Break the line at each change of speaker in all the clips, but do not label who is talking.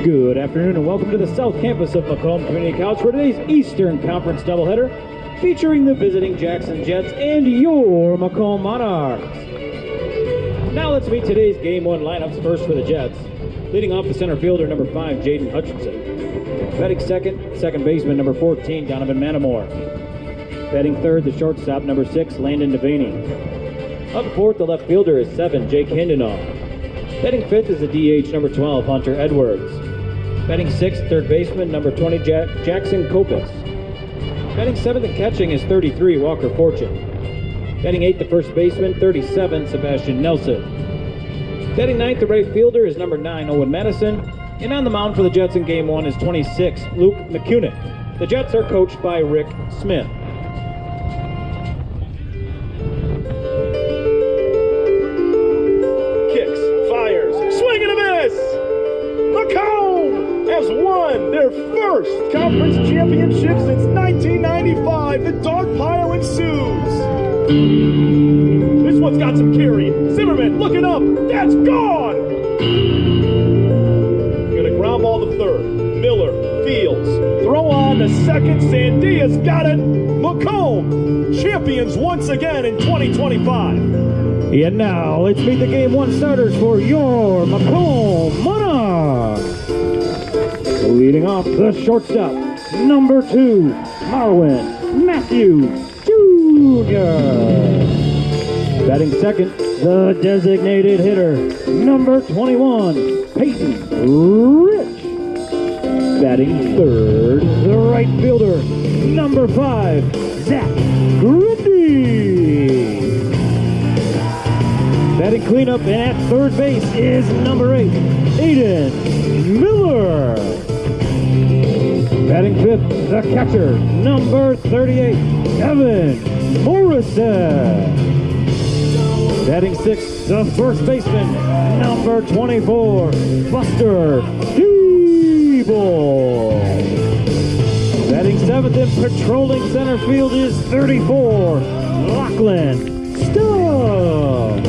Good afternoon and welcome to the South Campus of Macomb Community College for today's Eastern Conference doubleheader featuring the visiting Jackson Jets and your Macomb Monarchs. Now let's meet today's Game 1 lineups. First for the Jets. Leading off the center fielder, number 5, Jaden Hutchinson. Batting second baseman, number 14, Donovan Manamore. Batting third, the shortstop, number 6, Landon Devaney. Up fourth, the left fielder is 7, Jake Hindenau. Batting fifth is the DH, number 12, Hunter Edwards. Batting sixth, third baseman, number 20, Jackson Kopis. Batting seventh and catching is 33, Walker Fortune. Batting eighth, the first baseman, 37, Sebastian Nelson. Batting ninth, the right fielder is number 9, Owen Madison. And on the mound for the Jets in Game 1 is 26, Luke McCunick. The Jets are coached by Rick Smith.
Has won their first conference championship since 1995. The dog pile ensues. This one's got some carry. Zimmerman looking up. That's gone. Gonna ground ball to third. Miller fields. Throw on to second. Sandia's got it. Macomb champions once again in 2025.
And now let's meet the Game 1 starters for your Macomb Monarchs. Leading off the shortstop, number 2, Marwin Matthews Jr. Batting second, the designated hitter, number 21, Peyton Rich. Batting third, the right fielder, number 5, Zach Grundy. Batting cleanup and at third base is number 8, Aiden Miller. Batting fifth, the catcher, number 38, Evan Morrison. Batting sixth, the first baseman, number 24, Buster Diebel. Batting seventh and patrolling center field is 34, Lachlan Stubb.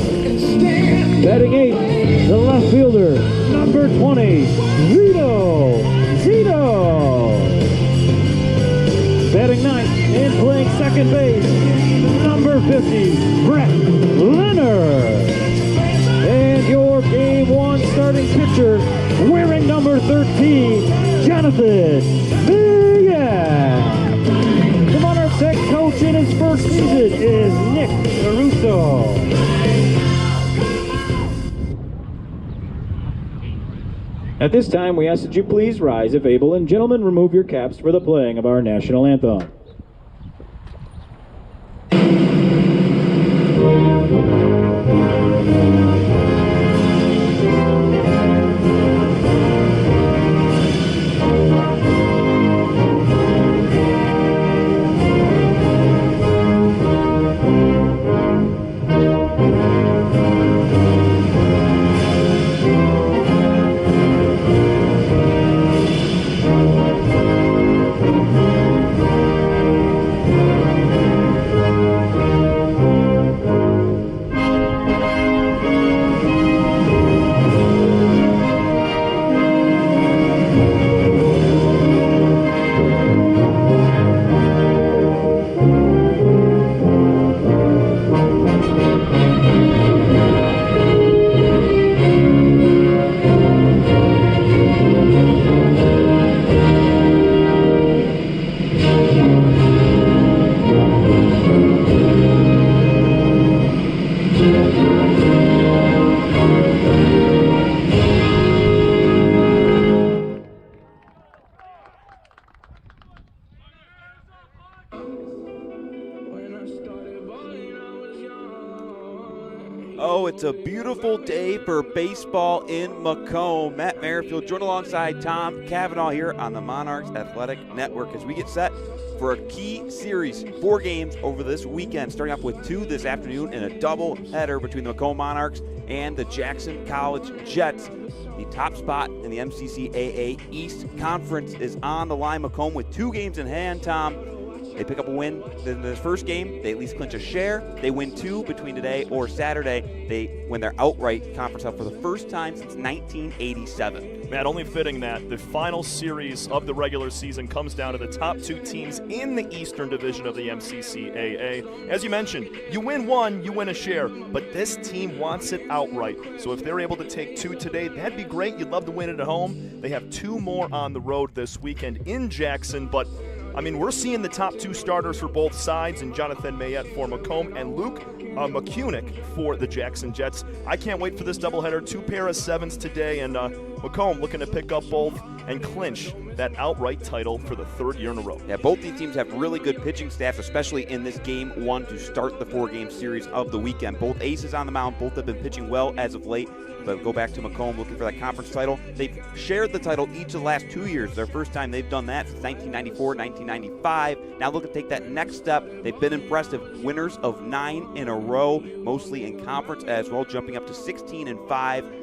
Batting eighth, the left fielder, number 20, Zito. Batting ninth and playing second base, number 50, Brett Leonard. And your Game 1 starting pitcher, wearing number 13, Jonathan Milligan. The Monarchs head coach in his first season is Nick Caruso. At this time, we ask that you please rise if able, and gentlemen, remove your caps for the playing of our national anthem.
it's a beautiful day for baseball in Macomb. Matt Merrifield joined alongside Tom Cavanaugh here on the Monarchs Athletic Network as we get set for a key series, 4 games over this weekend, starting off with 2 this afternoon in a double header between the Macomb Monarchs and the Jackson College Jets. The top spot in the MCCAA East Conference is on the line. Macomb with 2 games in hand, Tom. They pick up a win in the first game. They at least clinch a share. They win 2 between today or Saturday. They win their outright conference up for the first time since 1987.
Matt, only fitting that the final series of the regular season comes down to the top 2 teams in the Eastern Division of the MCCAA. As you mentioned, you win 1, you win a share, but this team wants it outright. So if they're able to take 2 today, that'd be great. You'd love to win it at home. They have 2 more on the road this weekend in Jackson, but I mean, we're seeing the top 2 starters for both sides, and Jonathan Mayette for Macomb and Luke McCunick for the Jackson Jets. I can't wait for this doubleheader. 2 pair of 7s today, and Macomb looking to pick up both and clinch that outright title for the 3rd year in a row.
Yeah, both these teams have really good pitching staffs, especially in this game 1 to start the 4-game series of the weekend. Both aces on the mound, both have been pitching well as of late. But go back to Macomb looking for that conference title. They've shared the title each of the last 2 years. Their first time they've done that since 1994, 1995. Now looking to take that next step. They've been impressive. Winners of 9 in a row, mostly in conference as well, jumping up to 16-5.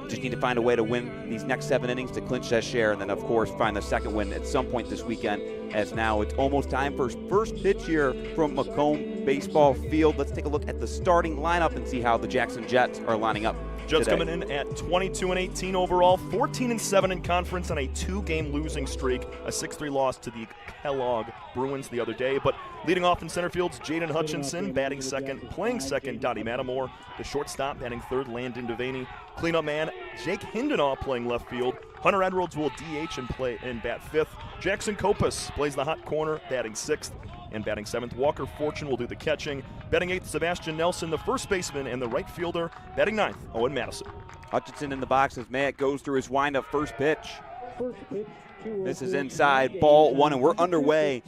Just need to find a way to win these next 7 innings to clinch that share, and then, of course, find the second win at some point this weekend, as now it's almost time for first pitch here from Macomb Baseball Field. Let's take a look at the starting lineup and see how the Jackson Jets are lining up
Jets
today.
coming in at 22-18 overall, 14-7 in conference on a 2-game losing streak, a 6-3 loss to the Kellogg Bruins the other day. But leading off in center field's Jaden Hutchinson, batting second, playing second, Dottie Mattamore. The shortstop, batting third, Landon Devaney. Cleanup man, Jake Hindenaw playing left field. Hunter Edwards will DH and bat fifth. Jackson Kopus plays the hot corner, batting sixth. And batting seventh, Walker Fortune will do the catching. Batting eighth, Sebastian Nelson, the first baseman, and the right fielder. Batting ninth, Owen Madison.
Hutchinson in the box as Matt goes through his windup. First pitch. This is inside, ball 1, and we're underway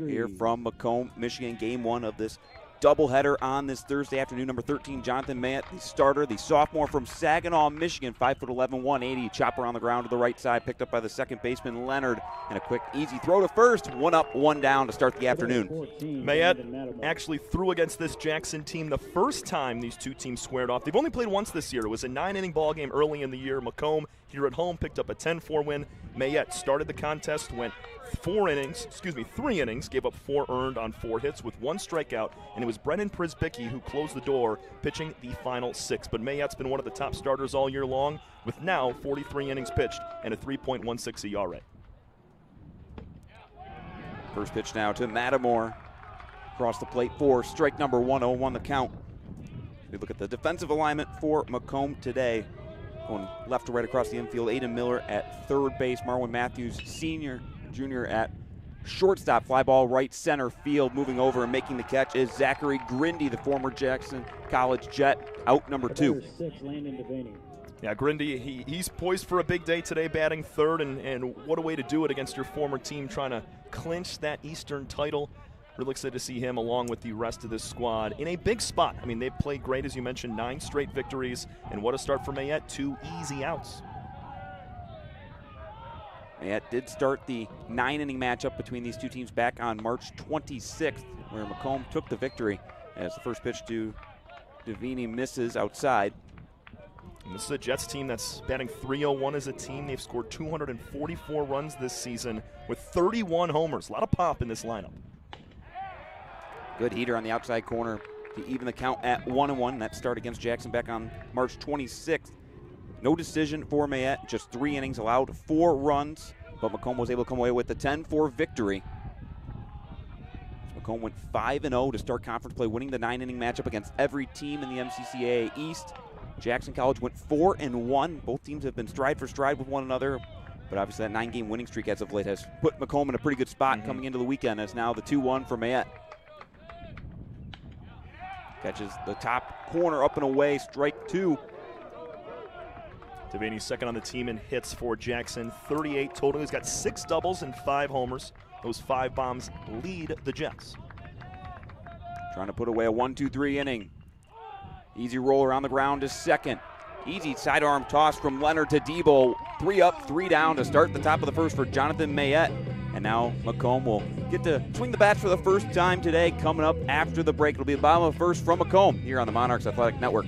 here from Macomb, Michigan. Game 1 of this doubleheader on this Thursday afternoon. Number 13, Jonathan Mayette, the starter, the sophomore from Saginaw, Michigan, 5'11", 180. Chopper on the ground to the right side, picked up by the second baseman, Leonard. And a quick, easy throw to first. 1 up, 1 down to start the afternoon.
Mayette actually threw against this Jackson team the first time these 2 teams squared off. They've only played once this year. It was a 9-inning ball game early in the year. Macomb here at home picked up a 10-4 win. Mayette started the contest, went 3 innings, gave up 4 earned on 4 hits with 1 strikeout, and it was Brennan Prisbicki who closed the door, pitching the final 6. But Mayette's been one of the top starters all year long, with now 43 innings pitched and a 3.16 ERA.
First pitch now to Mattamore. Across the plate for strike number 1, 0-1 the count. We look at the defensive alignment for Macomb today. Going left to right across the infield, Aiden Miller at third base, Marwin Matthews, junior at shortstop, fly ball right center field. Moving over and making the catch is Zachary Grindy, the former Jackson College Jet, out number 2.
Yeah, Grindy, he's poised for a big day today, batting third, and what a way to do it against your former team, trying to clinch that Eastern title. Really excited to see him along with the rest of this squad in a big spot. I mean, they've played great, as you mentioned, 9 straight victories, and what a start for Mayette, 2 easy outs.
Mayette did start the 9-inning matchup between these 2 teams back on March 26th, where Macomb took the victory as the first pitch to Devaney misses outside.
And this is a Jets team that's batting .301 as a team. They've scored 244 runs this season with 31 homers. A lot of pop in this lineup.
Good heater on the outside corner to even the count at 1-1. That start against Jackson back on March 26th. No decision for Mayette, just 3 innings, allowed 4 runs, but Macomb was able to come away with the 10-4 victory. Macomb went 5-0 to start conference play, winning the 9-inning matchup against every team in the MCCAA East. Jackson College went 4-1. Both teams have been stride for stride with one another, but obviously that 9-game winning streak as of late has put Macomb in a pretty good spot coming into the weekend, as now the 2-1 for Mayette. Catches the top corner up and away, strike 2.
Devaney's second on the team in hits for Jackson, 38 total. He's got 6 doubles and 5 homers. Those 5 bombs lead the Jets.
Trying to put away a 1-2-3 inning. Easy roll around the ground to second. Easy sidearm toss from Leonard to Debo. 3 up, 3 down to start the top of the first for Jonathan Mayette. And now Macomb will get to swing the bats for the first time today. Coming up after the break, it'll be the bottom of the first from Macomb here on the Monarchs Athletic Network.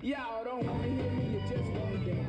Y'all don't want to hear me, you just want to dance.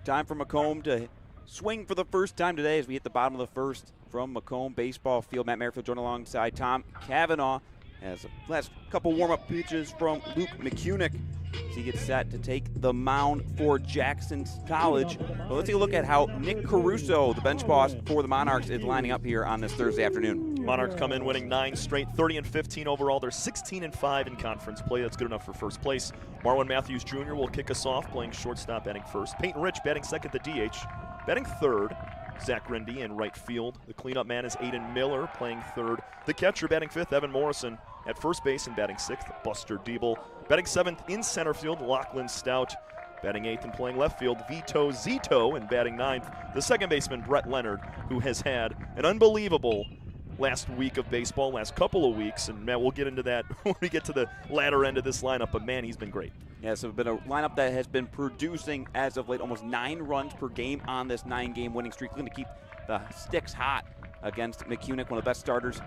Time for Macomb to swing for the first time today as we hit the bottom of the first from Macomb baseball field. Matt Merrifield joined alongside Tom Cavanaugh as the last couple warm-up pitches from Luke McCunick as he gets set to take the mound for Jackson College. But let's take a look at how Nick Caruso, the bench boss for the Monarchs, is lining up here on this Thursday afternoon.
Monarchs come in winning 9 straight, 30-15 overall. They're 16-5 in conference play. That's good enough for first place. Marlon Matthews Jr. will kick us off, playing shortstop, batting first. Peyton Rich batting second, the DH. Batting third, Zach Rindy in right field. The cleanup man is Aiden Miller, playing third. The catcher batting fifth, Evan Morrison. At first base and batting sixth, Buster Diebel. Batting seventh in center field, Lachlan Stout. Batting eighth and playing left field, Vito Zito. And batting ninth, the second baseman, Brett Leonard, who has had an unbelievable last week of baseball, last couple of weeks. And, man, we'll get into that when we get to the latter end of this lineup. But, man, he's been great.
Yeah, so it's been a lineup that has been producing as of late almost 9 runs per game on this 9-game winning streak. Looking to keep the sticks hot against McCunick, one of the best starters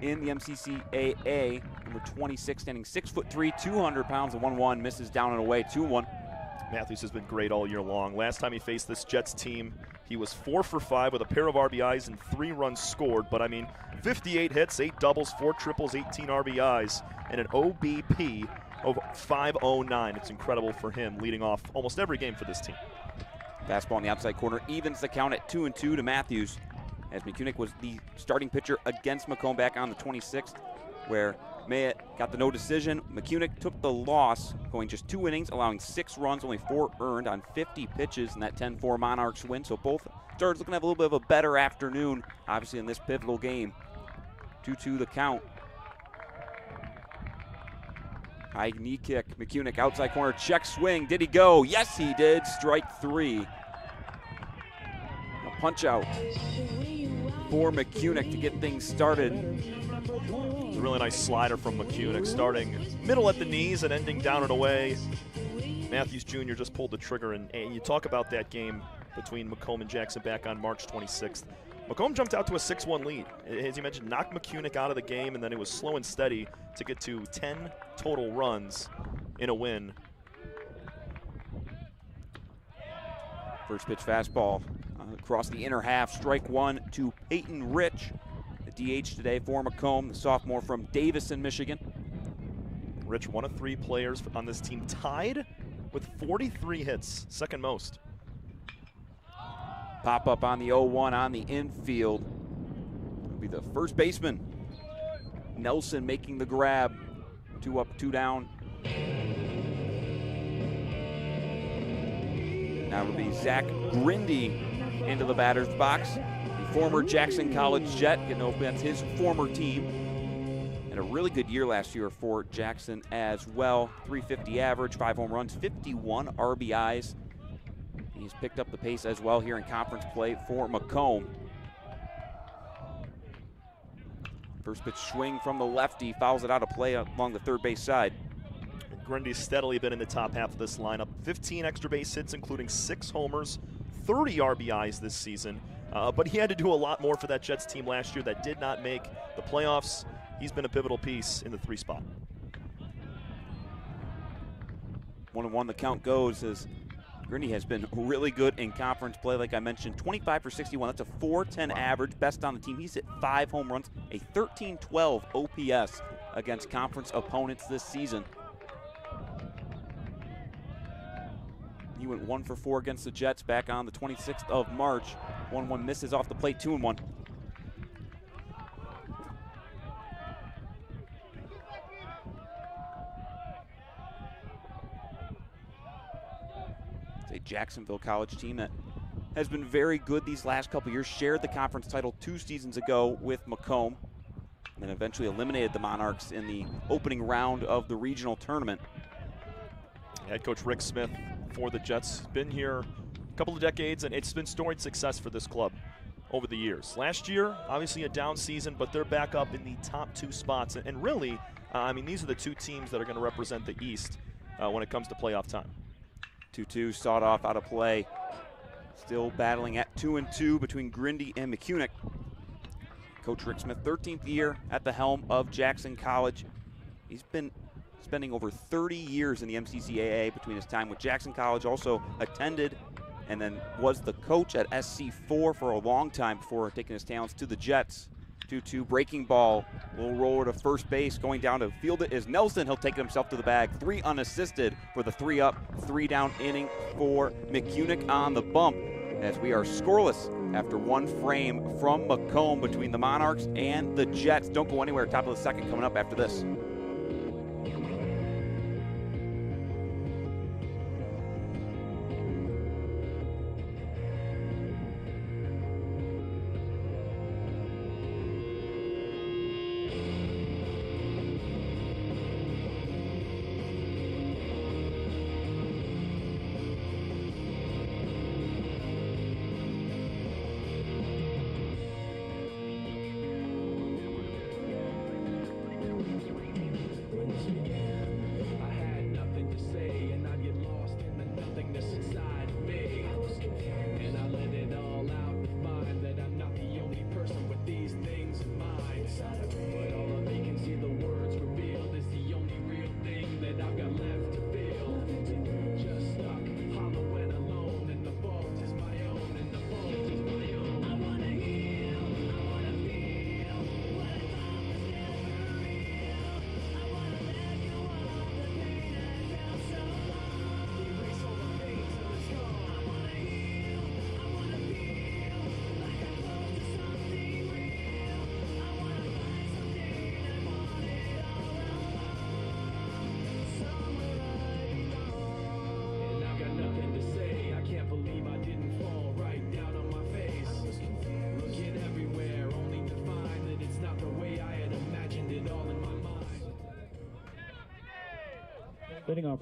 in the MCCAA. Number 26, standing 6'3", 200 pounds, and 1-1, misses down and away, 2-1.
Matthews has been great all year long. Last time he faced this Jets team, he was 4 for 5 with a pair of RBIs and 3 runs scored. But, I mean, 58 hits, 8 doubles, 4 triples, 18 RBIs, and an OBP of 509. It's incredible for him, leading off almost every game for this team.
Fastball in the outside corner evens the count at 2-2 to Matthews, as McCunick was the starting pitcher against Macomb back on the 26th, where Mayette got the no decision. McCunick took the loss, going just 2 innings, allowing 6 runs, only 4 earned on 50 pitches in that 10-4 Monarchs win. So both starters looking to have a little bit of a better afternoon, obviously, in this pivotal game. 2-2 the count. High knee kick. McCunick outside corner, check swing. Did he go? Yes, he did. Strike 3. A punch out for McCunick to get things started.
It's a really nice slider from McCunick, starting middle at the knees and ending down and away. Matthews Jr. just pulled the trigger, and you talk about that game between Macomb and Jackson back on March 26th. Macomb jumped out to a 6-1 lead. As you mentioned, knocked McCunick out of the game, and then it was slow and steady to get to 10 total runs in a win.
First pitch fastball across the inner half. Strike 1 to Peyton Rich, the DH today for Macomb, the sophomore from Davison, Michigan.
Rich, one of 3 players on this team tied with 43 hits, second most.
Pop up on the 0-1 on the infield. It'll be the first baseman, Nelson, making the grab. 2 up, 2 down. Now it'll be Zach Grindy into the batter's box. The former Jackson College Jet getting up against his former team. And a really good year last year for Jackson as well. 350 average, 5 home runs, 51 RBIs. He's picked up the pace as well here in conference play for Macomb. First pitch swing from the lefty, fouls it out of play along the third base side.
Grundy's steadily been in the top half of this lineup. 15 extra base hits, including 6 homers, 30 RBIs this season. But he had to do a lot more for that Jets team last year that did not make the playoffs. He's been a pivotal piece in the 3 spot.
1-1 the count goes as Grindy has been really good in conference play. Like I mentioned, 25 for 61. That's a .410 average, best on the team. He's hit 5 home runs, a 1312 OPS against conference opponents this season. He went 1 for 4 against the Jets back on the 26th of March. 1-1 misses off the plate, 2-1. It's a Jacksonville College team that has been very good these last couple years. Shared the conference title 2 seasons ago with Macomb, and then eventually eliminated the Monarchs in the opening round of the regional tournament.
Head coach Rick Smith for the Jets, been here a couple of decades, and it's been storied success for this club over the years. Last year, obviously a down season, but they're back up in the top 2 spots. And really, I mean, these are the 2 teams that are going to represent the East when it comes to playoff time.
2-2 sawed off out of play. Still battling at 2-2 between Grindy and McCunick. Coach Rick Smith, 13th year at the helm of Jackson College. He's been spending over 30 years in the MCCAA between his time with Jackson College, also attended and then was the coach at SC4 for a long time before taking his talents to the Jets. 2-2 breaking ball, little roller to first base, going down to field it is Nelson. He'll take it himself to the bag. 3 unassisted for the 3-up, 3-down inning for McCunick on the bump, as we are scoreless after 1 frame from Macomb between the Monarchs and the Jets. Don't go anywhere. Top of the second coming up after this.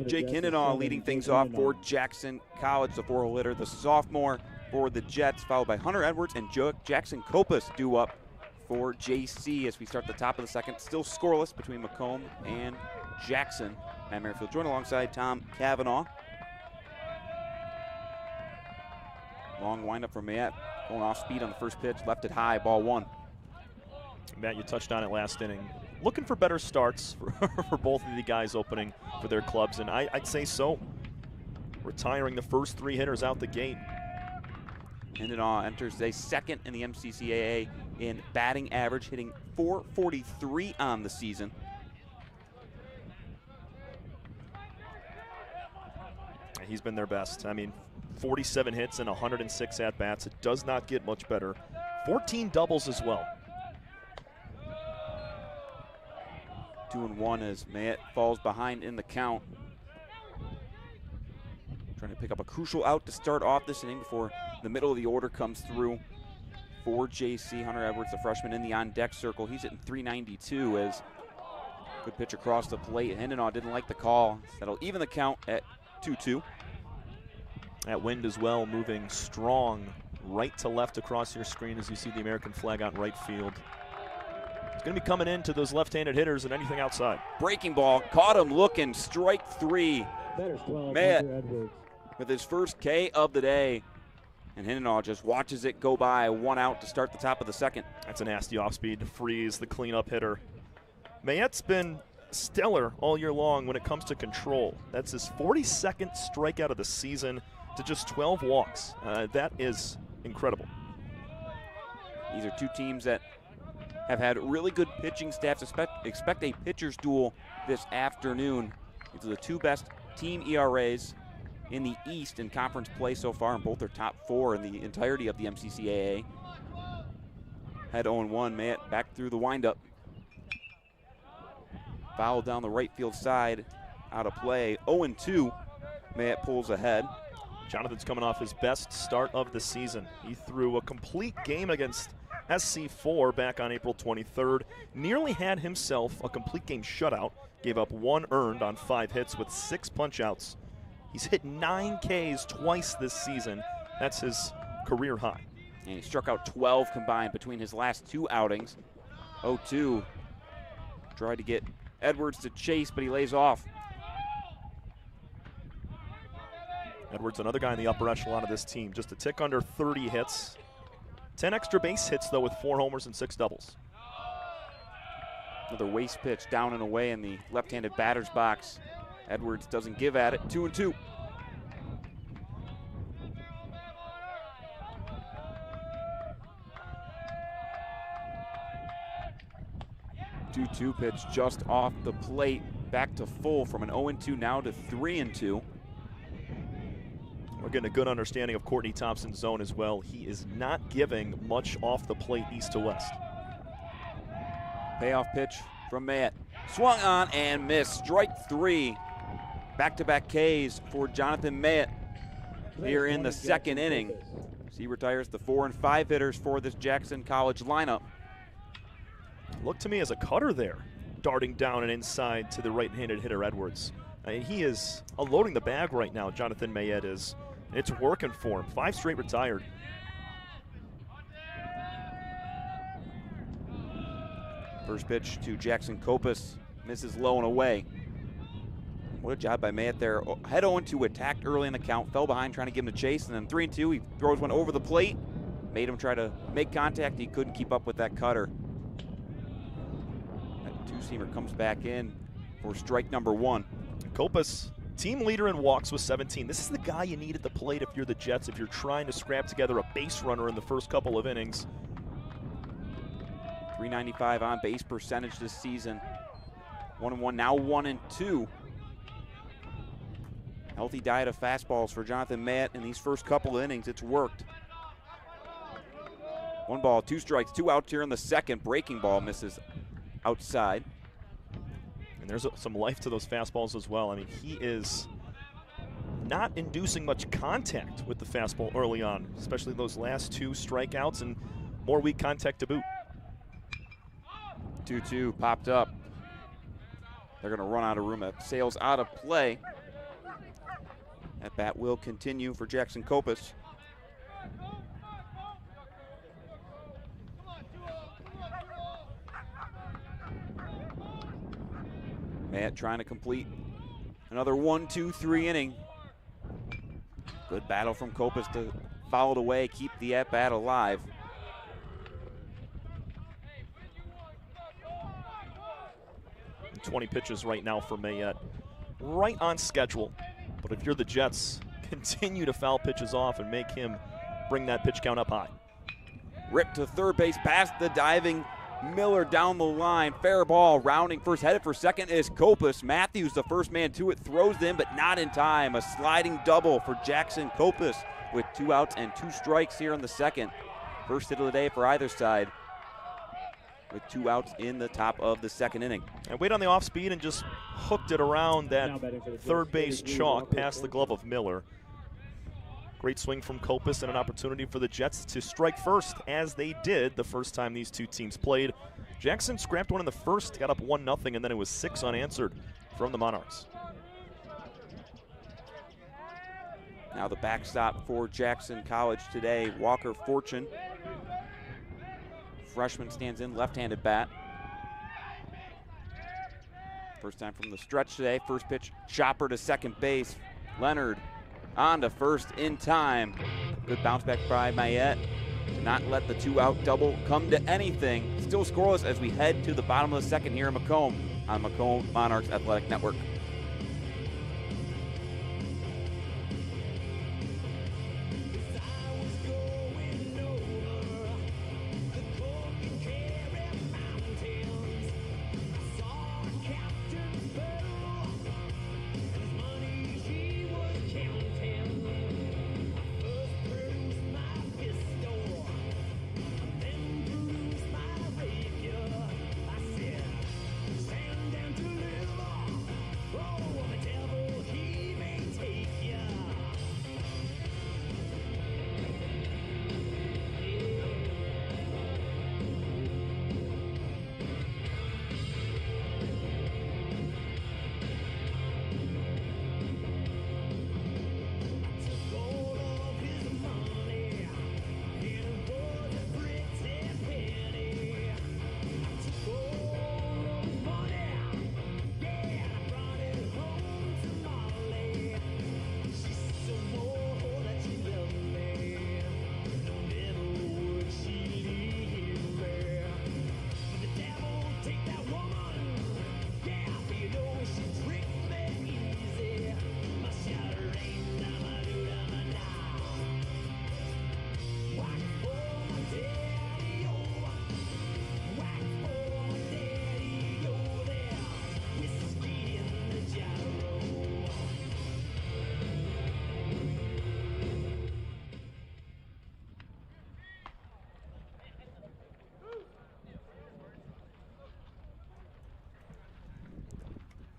Jake Hindenaw leading things off for Jackson College, the 4-hole hitter, the sophomore for the Jets, followed by Hunter Edwards and Jackson Copas due up for JC as we start the top of the second. Still scoreless between Macomb and Jackson. Matt Merrifield joined alongside Tom Cavanaugh. Long windup from Matt, going off speed on the first pitch, left it high, ball 1.
Matt, you touched on it last inning. Looking for better starts for both of the guys opening for their clubs, and I'd say so. Retiring the first 3 hitters out the gate.
Hindenaw enters a second in the MCCAA in batting average, hitting .443 on the season.
He's been their best. I mean, 47 hits and 106 at-bats. It does not get much better. 14 doubles as well. 2-1 as Mayette falls behind in the count.
Trying to pick up a crucial out to start off this inning before the middle of the order comes through for JC. Hunter Edwards, the freshman, in the on-deck circle. He's hitting .392 as good pitch across the plate. Cavanaugh didn't like the call. That'll even the count at 2-2.
That wind as well, moving strong right to left across your screen as you see the American flag out in right field. It's going to be coming into those left-handed hitters and anything outside.
Breaking ball, caught him looking, strike 3.
Batters 12,
Matt
Hunter Edwards.
with his first K of the day. And Cavanaugh just watches it go by, 1 out to start the top of the second.
That's a nasty off-speed to freeze the cleanup hitter. Mayette's been stellar all year long when it comes to control. That's his 42nd strikeout of the season to just 12 walks. That is incredible.
These are two teams that have had really good pitching staffs. Expect a pitcher's duel this afternoon. These are the two best team ERAs in the East in conference play so far, and both are top 4 in the entirety of the MCCAA. Head 0-1, Mayette back through the windup. Foul down the right field side, out of play. 0-2, Mayette pulls ahead.
Jonathan's coming off his best start of the season. He threw a complete game against SC4 back on April 23rd. Nearly had himself a complete game shutout. Gave up 1 earned on 5 hits with 6 punch-outs. He's hit 9 Ks twice this season. That's his career high.
And he struck out 12 combined between his last 2 outings. 0-2. Tried to get Edwards to chase, but he lays off.
Edwards, another guy in the upper echelon of this team. Just a tick under 30 hits. 10 extra base hits, though, with 4 homers and 6 doubles.
Another waste pitch down and away in the left-handed batter's box. Edwards doesn't give at it. 2-2. 2-2 pitch just off the plate. Back to full from an 0-2 now to 3-2.
We're getting a good understanding of Courtney Thompson's zone as well. He is not giving much off the plate east to west.
Payoff pitch from Mayette. Swung on and missed. Strike 3. Back-to-back Ks for Jonathan Mayette here in the second inning. He retires the 4 and 5 hitters for this Jackson College lineup.
Looked to me as a cutter there, darting down and inside to the right-handed hitter Edwards. I mean, he is unloading the bag right now, Jonathan Mayette is. And it's working for him. 5 straight retired.
First pitch to Jackson Kopus, misses low and away. What a job by Mayette there. Head 0-2, attacked early in the count, fell behind trying to give him a chase, and then 3-2, he throws one over the plate, made him try to make contact. He couldn't keep up with that cutter. That two-seamer comes back in for strike number 1.
Kopus, team leader in walks with 17. This is the guy you need at the plate if you're the Jets, if you're trying to scrap together a base runner in the first couple of innings.
.395 on base percentage this season. 1-1, now 1-2. Healthy diet of fastballs for Jonathan Mayette in these first couple of innings. It's worked. 1 ball, 2 strikes, 2 outs here in the second. Breaking ball misses outside.
And there's some life to those fastballs as well. I mean, he is not inducing much contact with the fastball early on, especially those last 2 strikeouts and more weak contact to boot.
2-2 popped up. They're going to run out of room. That sails out of play. That bat will continue for Jackson Kopus. Matt trying to complete another 1-2-3 inning. Good battle from Kopus to foul it away, keep the at-bat alive.
And 20 pitches right now for Mayette. Right on schedule. But if you're the Jets, continue to foul pitches off and make him bring that pitch count up high.
Ripped to third base, past the diving Miller down the line. Fair ball, rounding first, headed for second is Kopus. Matthews, the first man to it, throws in, but not in time. A sliding double for Jackson Kopus with 2 outs and 2 strikes here in the second. First hit of the day for either side with 2 outs in the top of the second inning.
And wait on the off speed and just hooked it around that third base chalk past the glove of Miller. Great swing from Kopis and an opportunity for the Jets to strike first, as they did the first time these two teams played. Jackson scrapped one in the first, got up 1-0, and then it was 6 unanswered from the Monarchs.
Now the backstop for Jackson College today, Walker Fortune. Freshman stands in, left-handed bat. First time from the stretch today. First pitch, chopper to second base. Leonard on to first in time. Good bounce back by Mayette. Not let the 2-out double come to anything. Still scoreless as we head to the bottom of the second here in Macomb on Macomb Monarchs Athletic Network.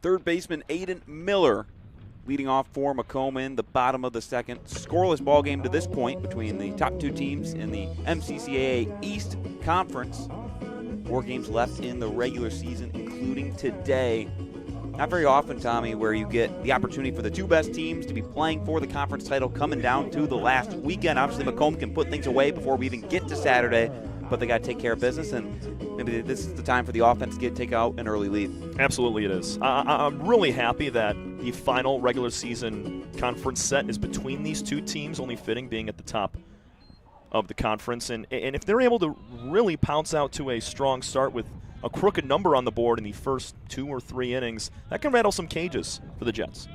Third baseman Aiden Miller leading off for Macomb in the bottom of the second. Scoreless ball game to this point between the top two teams in the MCCAA East Conference. 4 games left in the regular season, including today. Not very often, Tommy, where you get the opportunity for the 2 best teams to be playing for the conference title coming down to the last weekend. Obviously, Macomb can put things away before we even get to Saturday, but they got to take care of business, and maybe this is the time for the offense to take out an early lead.
Absolutely it is. I'm really happy that the final regular season conference set is between these two teams, only fitting being at the top of the conference. And if they're able to really pounce out to a strong start with a crooked number on the board in the first 2 or 3 innings, that can rattle some cages for the Jets.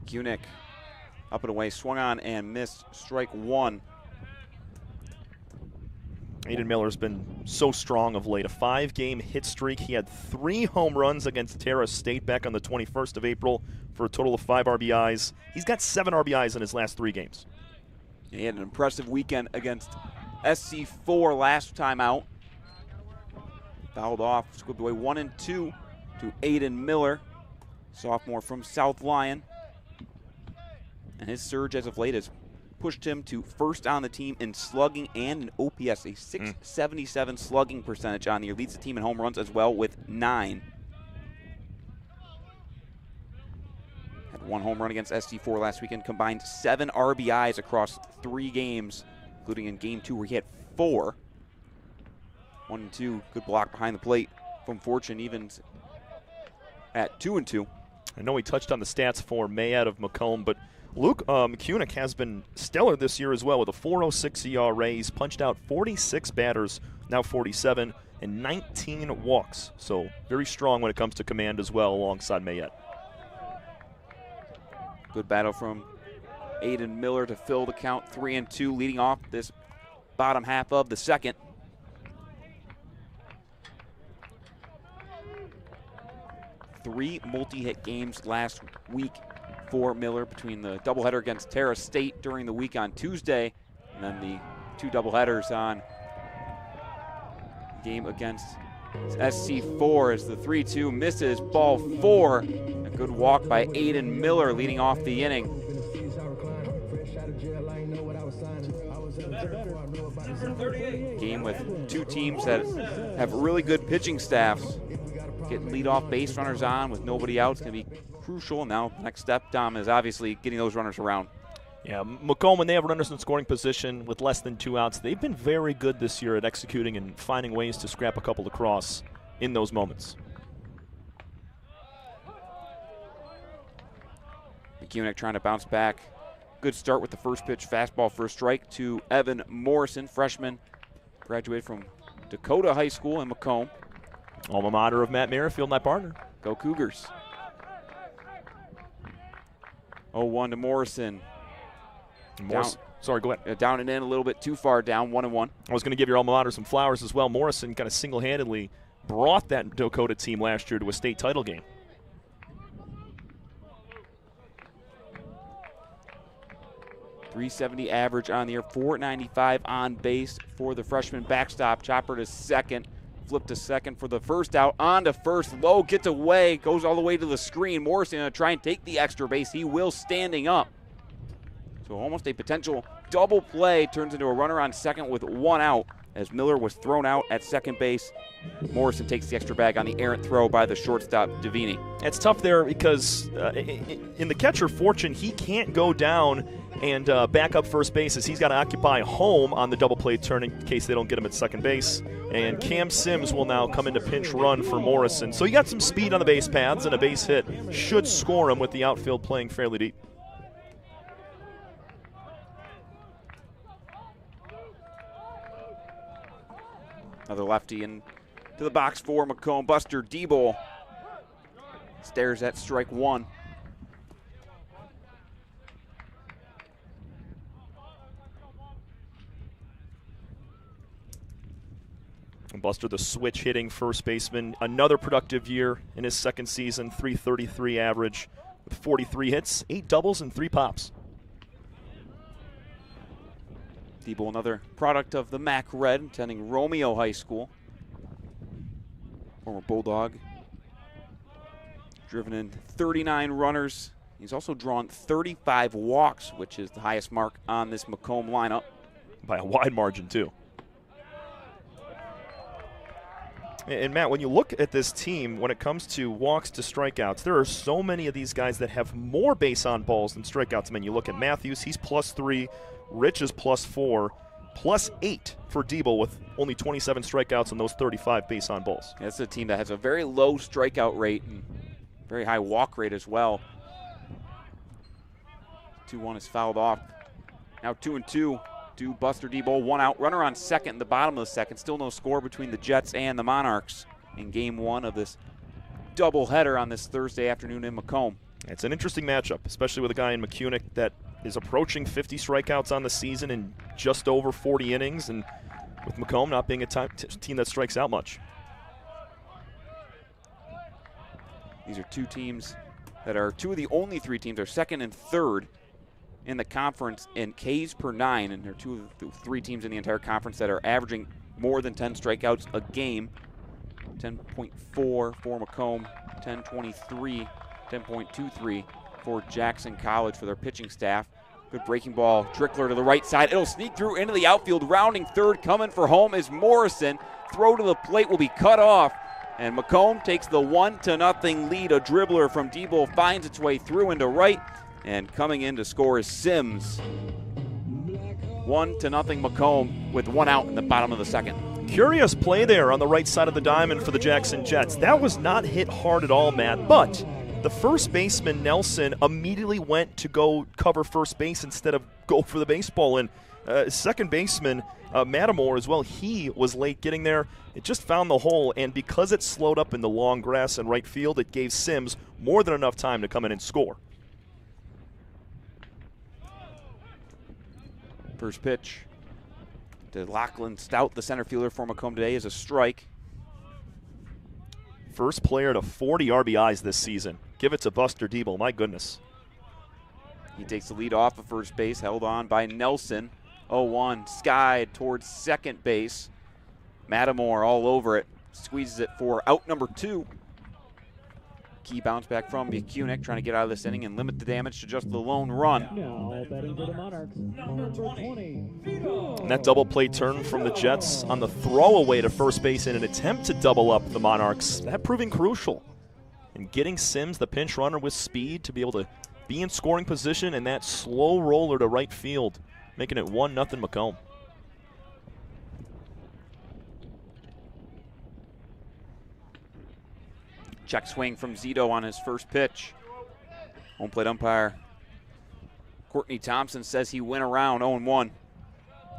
Kunick up and away, swung on and missed, strike 1.
Aiden Miller's been so strong of late. A 5-game hit streak. He had 3 home runs against Terra State back on the 21st of April for a total of 5 RBIs. He's got 7 RBIs in his last 3 games.
He had an impressive weekend against SC4 last time out. Fouled off, scooped away 1-2 to Aiden Miller, sophomore from South Lyon. And his surge as of late has pushed him to first on the team in slugging and an OPS, a 677 slugging percentage on the year. Leads the team in home runs as well with 9. Had 1 home run against SC4 last weekend, combined 7 RBIs across 3 games, including in game 2 where he had 4. 1-2, good block behind the plate from Fortune, evens at 2-2.
I know we touched on the stats for Mayette of Macomb, but Luke Kunick has been stellar this year as well with a 4.06 ERA. He's punched out 46 batters, now 47, and 19 walks. So very strong when it comes to command as well alongside Mayette.
Good battle from Aiden Miller to fill the count, 3-2, leading off this bottom half of the second. Three multi-hit games last week for Miller between the doubleheader against Terra State during the week on Tuesday, and then the 2 doubleheaders on game against It's SC4 as the 3-2 misses. Ball 4. A good walk by Aiden Miller leading off the inning. Game with two teams that have really good pitching staffs. Getting leadoff base runners on with nobody out is going to be crucial. Now, next step, Dom, is obviously getting those runners around.
Yeah, Macomb, when they have runners in scoring position with less than 2 outs, they've been very good this year at executing and finding ways to scrap a couple across in those moments.
McCunick trying to bounce back. Good start with the first pitch, fastball for a strike to Evan Morrison, freshman, graduated from Dakota High School in Macomb.
Alma mater of Matt Merrifield, my partner.
Go Cougars. 0-1 to Morrison.
Sorry, go ahead.
Down and in a little bit too far down, 1-1.
I was going to give your alma mater some flowers as well. Morrison kind of single-handedly brought that Dakota team last year to a state title game.
.370 average on the year, .495 on base for the freshman. Backstop, chopper to second, flip to second for the first out, on to first, low, gets away, goes all the way to the screen. Morrison going to try and take the extra base. He will standing up. So almost a potential double play turns into a runner on second with 1 out as Miller was thrown out at second base. Morrison takes the extra bag on the errant throw by the shortstop, Davini.
It's tough there because in the catcher fortune, he can't go down and back up first base as he's got to occupy home on the double play turn in case they don't get him at second base. And Cam Sims will now come into pinch run for Morrison. So you got some speed on the base paths, and a base hit should score him with the outfield playing fairly deep.
Another lefty in to the box for Macomb. Buster Diebel stares at strike 1.
And Buster, the switch hitting first baseman, another productive year in his second season, .333 average with 43 hits, 8 doubles, and 3 pops.
Diebel, another product of the Mac Red, attending Romeo High School. Former Bulldog. Driven in 39 runners. He's also drawn 35 walks, which is the highest mark on this Macomb lineup.
By a wide margin, too. And Matt, when you look at this team, when it comes to walks to strikeouts, there are so many of these guys that have more base on balls than strikeouts. I mean, you look at Matthews, he's +3. Rich is +4, +8 for Diebel with only 27 strikeouts and those 35 base on balls.
Yeah, it's a team that has a very low strikeout rate and very high walk rate as well. 2-1 is fouled off. Now 2-2 to Buster Diebel. 1 out, runner on second in the bottom of the second. Still no score between the Jets and the Monarchs in game 1 of this doubleheader on this Thursday afternoon in Macomb.
It's an interesting matchup, especially with a guy in McCunick that is approaching 50 strikeouts on the season in just over 40 innings, and with Macomb not being a team that strikes out much.
These are two teams that are two of the only 3 teams. They're second and third in the conference in Ks per 9, and they're 2 of the 3 teams in the entire conference that are averaging more than 10 strikeouts a game. 10.4 for Macomb, 10.23, 10.23 for Jackson College for their pitching staff. Good breaking ball, Trickler to the right side. It'll sneak through into the outfield. Rounding third, coming for home is Morrison. Throw to the plate will be cut off, and Macomb takes the 1-0 lead. A dribbler from Diebel finds its way through into right, and coming in to score is Sims. 1-0 Macomb with 1 out in the bottom of the second.
Curious play there on the right side of the diamond for the Jackson Jets. That was not hit hard at all, Matt, but the first baseman, Nelson, immediately went to go cover first base instead of go for the baseball. And second baseman, Mattamore as well, he was late getting there. It just found the hole, and because it slowed up in the long grass in right field, it gave Sims more than enough time to come in and score.
First pitch to Lachlan Stout, the center fielder for Macomb today, is a strike.
First player to 40 RBIs this season. Give it to Buster Diebel, my goodness.
He takes the lead off of first base, held on by Nelson. 0-1, skied towards second base. Mattamore all over it. squeezes it for out number 2. Key bounce back from Bukunik, trying to get out of this inning and limit the damage to just the lone run.
Now batting for the Monarchs, number 20.
And that double play turn from the Jets on the throwaway to first base in an attempt to double up the Monarchs, that proving crucial. And getting Sims, the pinch runner, with speed to be able to be in scoring position, and that slow roller to right field, making it 1-0 Macomb.
Check swing from Zito on his first pitch. Home plate umpire Courtney Thompson says he went around 0-1.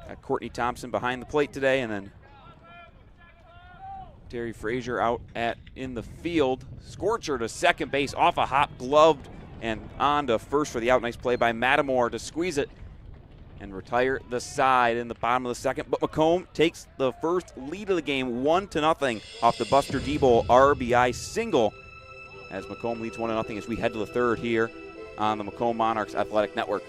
Got Courtney Thompson behind the plate today, and then Terry Frazier out in the field. Scorcher to second base off a hop, gloved, and on to first for the out. Nice play by Matamore to squeeze it and retire the side in the bottom of the second. But Macomb takes the first lead of the game, 1-0 off the Buster Debo RBI single, as Macomb leads 1-0 as we head to the third here on the Macomb Monarchs Athletic Network.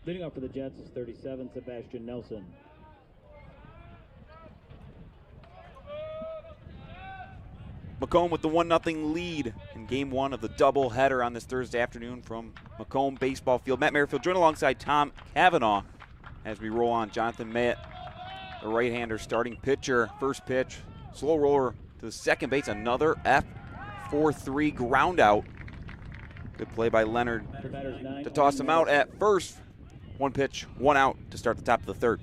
Leading off for the Jets is 37, Sebastian Nelson.
Macomb with the 1-0 lead in game 1 of the doubleheader on this Thursday afternoon from Macomb Baseball Field. Matt Merrifield joined alongside Tom Cavanaugh as we roll on. Jonathan Mayett, the right-hander starting pitcher. First pitch, slow roller to the second base, another F4-3 ground out. Good play by Leonard to toss him out at first. One pitch, one out to start the top of the third.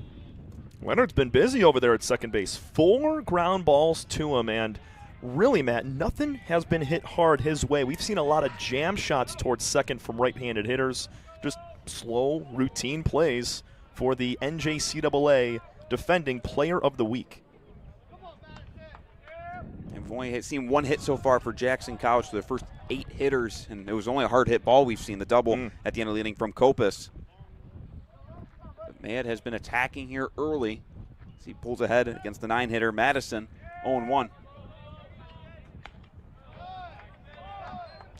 Leonard's been busy over there at second base. 4 ground balls to him, and really, Matt, nothing has been hit hard his way. We've seen a lot of jam shots towards second from right-handed hitters. Just slow, routine plays for the NJCAA defending Player of the Week.
And we've only seen one hit so far for Jackson College to the first 8 hitters, and it was only a hard hit ball we've seen, the double at the end of the inning from Kopis. Mayett has been attacking here early as he pulls ahead against the 9-hitter Madison, 0-1.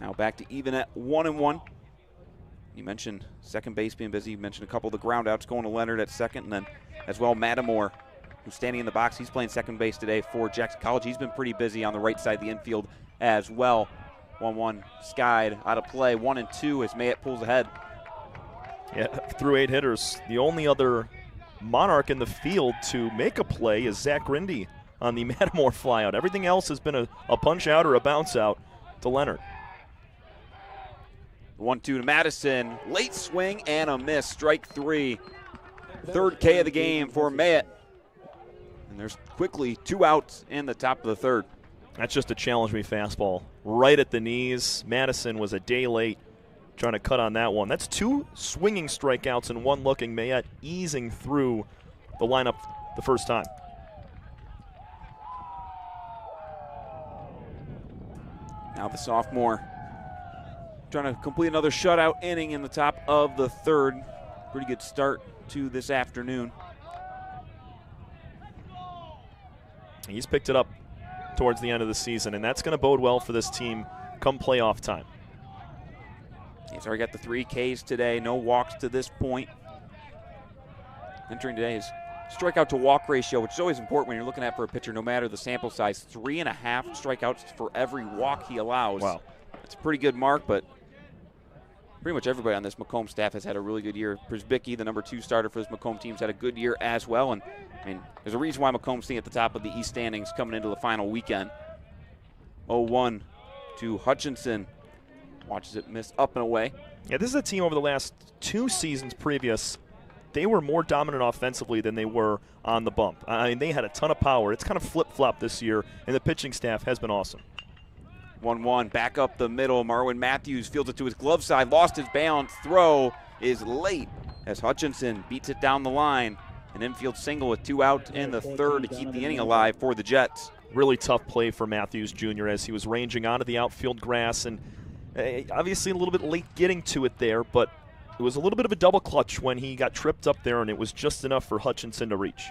Now back to even at 1-1. You mentioned second base being busy. You mentioned a couple of the ground outs going to Leonard at second, and then as well Matamore, who's standing in the box. He's playing second base today for Jackson College. He's been pretty busy on the right side of the infield as well. 1-1 skied out of play. 1-2 as Mayett pulls ahead.
Yeah, through 8 hitters. The only other Monarch in the field to make a play is Zach Grindy on the Matamore flyout. Everything else has been a punch out or a bounce out to Leonard.
1-2 to Madison. Late swing and a miss. Strike 3. Third K of the game for Mayett. And there's quickly 2 outs in the top of the third.
That's just a challenge me fastball. Right at the knees. Madison was a day late trying to cut on that one. That's 2 swinging strikeouts and 1 looking. Mayett easing through the lineup the first time.
Now the sophomore trying to complete another shutout inning in the top of the third. Pretty good start to this afternoon.
He's picked it up towards the end of the season, and that's going to bode well for this team come playoff time.
He's already got the 3 Ks today, no walks to this point. Entering today is strikeout to walk ratio, which is always important when you're looking at for a pitcher, no matter the sample size. 3.5 strikeouts for every walk he allows.
Wow.
That's a pretty good mark, but pretty much everybody on this Macomb staff has had a really good year. Przybicki, the number 2 starter for this Macomb team, has had a good year as well. And I mean, there's a reason why Macomb's sitting at the top of the East standings coming into the final weekend. 0-1 to Hutchinson. Watches it miss up and away.
Yeah, this is a team over the last 2 seasons previous. They were more dominant offensively than they were on the bump. I mean, they had a ton of power. It's kind of flip-flop this year, and the pitching staff has been awesome.
1-1, back up the middle. Marwin Matthews fields it to his glove side, lost his balance. Throw is late as Hutchinson beats it down the line. An infield single with 2 out in the 3rd to keep the inning alive for the Jets.
Really tough play for Matthews Jr. as he was ranging onto the outfield grass, and obviously a little bit late getting to it there, but it was a little bit of a double clutch when he got tripped up there, and it was just enough for Hutchinson to reach.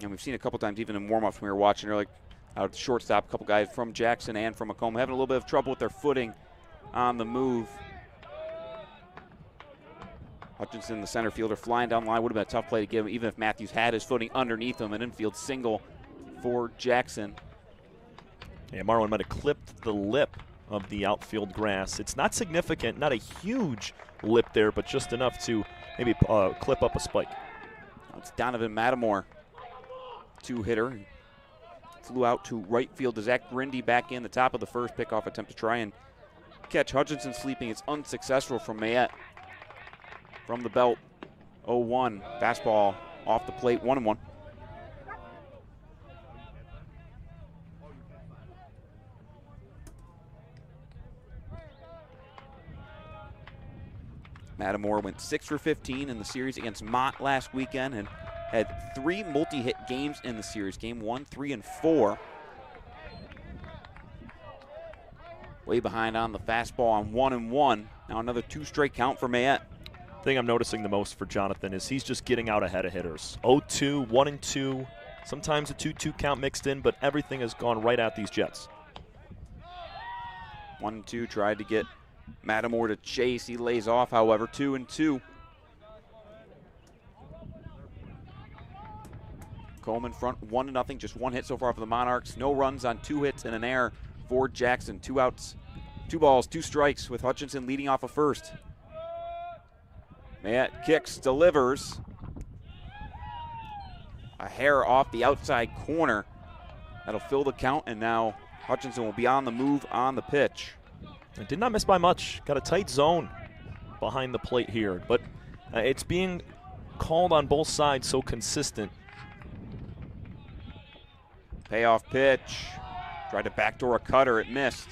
And we've seen a couple times even in warm-ups when we were watching earlier, out at the shortstop, a couple guys from Jackson and from Macomb having a little bit of trouble with their footing on the move. Hutchinson, the center fielder, flying down the line. Would have been a tough play to give him, even if Matthews had his footing underneath him. An infield single for Jackson.
Yeah, Marwin might have clipped the lip of the outfield grass. It's not significant, not a huge lip there, but just enough to maybe clip up a spike.
Now it's Donovan Matamore, 2-hitter. Flew out to right field to Zach Grindy back in the top of the 1st. Pickoff attempt to try and catch Hutchinson sleeping. It's unsuccessful from Mayette. From the belt, 0-1. Fastball off the plate, 1-1. Matamore went 6 for 15 in the series against Mott last weekend and had 3 multi-hit games in the series. Game 1, 3, and 4. Way behind on the fastball on 1-1. Now another 2-strike count for Mayette.
The thing I'm noticing the most for Jonathan is he's just getting out ahead of hitters. 0-2, 1-2, sometimes a 2-2 count mixed in, but everything has gone right at these Jets.
1-2, tried to get Matamore to chase. He lays off, however, 2-2. Coleman front 1-0, just 1 hit so far for the Monarchs. No runs on 2 hits and an error for Jackson. 2 outs, 2 balls, 2 strikes with Hutchinson leading off a 1st. Mayette kicks, delivers. A hair off the outside corner. That'll fill the count, and now Hutchinson will be on the move on the pitch.
It did not miss by much. Got a tight zone behind the plate here, but it's being called on both sides so consistent.
Payoff pitch. Tried to backdoor a cutter, it missed.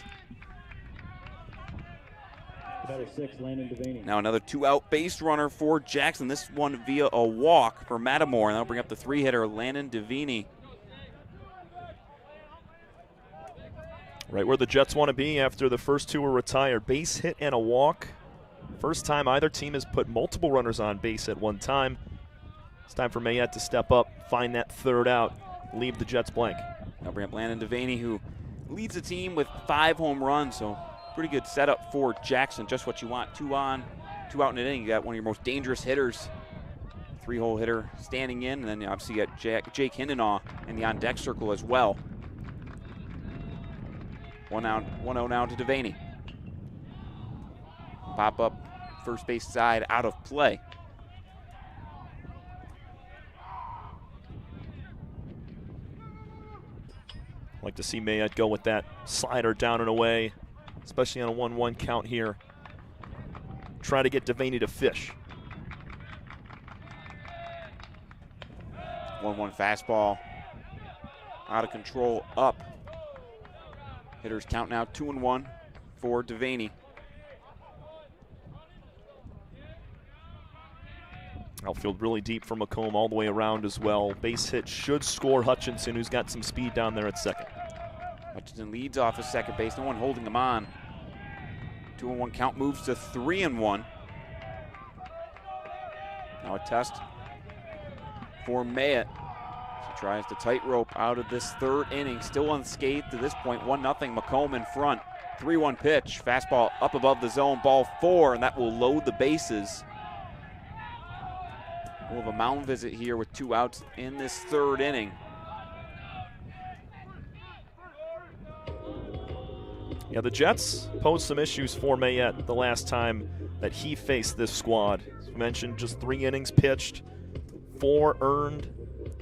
Batter 6, Landon Devaney.
Now another 2-out base runner for Jackson. This one via a walk for Matamore, and that'll bring up the 3-hitter, Landon Devaney.
Right where the Jets want to be after the first 2 were retired. Base hit and a walk. First time either team has put multiple runners on base at one time. It's time for Mayette to step up, find that 3rd out, leave the Jets blank.
Now bring up Landon Devaney, who leads the team with 5 home runs, so pretty good setup for Jackson. Just what you want. 2 on, 2 out in an inning. You got one of your most dangerous hitters. 3-hole hitter standing in, and then obviously you got Jake Hindenaw in the on-deck circle as well. 1-0 now to Devaney. Pop up first base side out of play.
Like to see Mayette go with that slider down and away, especially on a 1-1 count here. Try to get Devaney to fish.
1-1 fastball. Out of control, up. Hitters count now 2-1 for Devaney.
Outfield really deep for Macomb all the way around as well. Base hit should score Hutchinson, who's got some speed down there at second.
Hutchinson leads off his second base. No one holding him on. 2-1 count moves to 3-1. Now a test for Mayette. tries to tightrope out of this third inning, still unscathed to this point, 1-0, Macomb in front. 3-1 pitch, fastball up above the zone, ball 4, and that will load the bases. We'll have a mound visit here with 2 outs in this third inning.
Yeah, the Jets posed some issues for Mayette the last time that he faced this squad. As we mentioned, just 3 innings pitched, 4 earned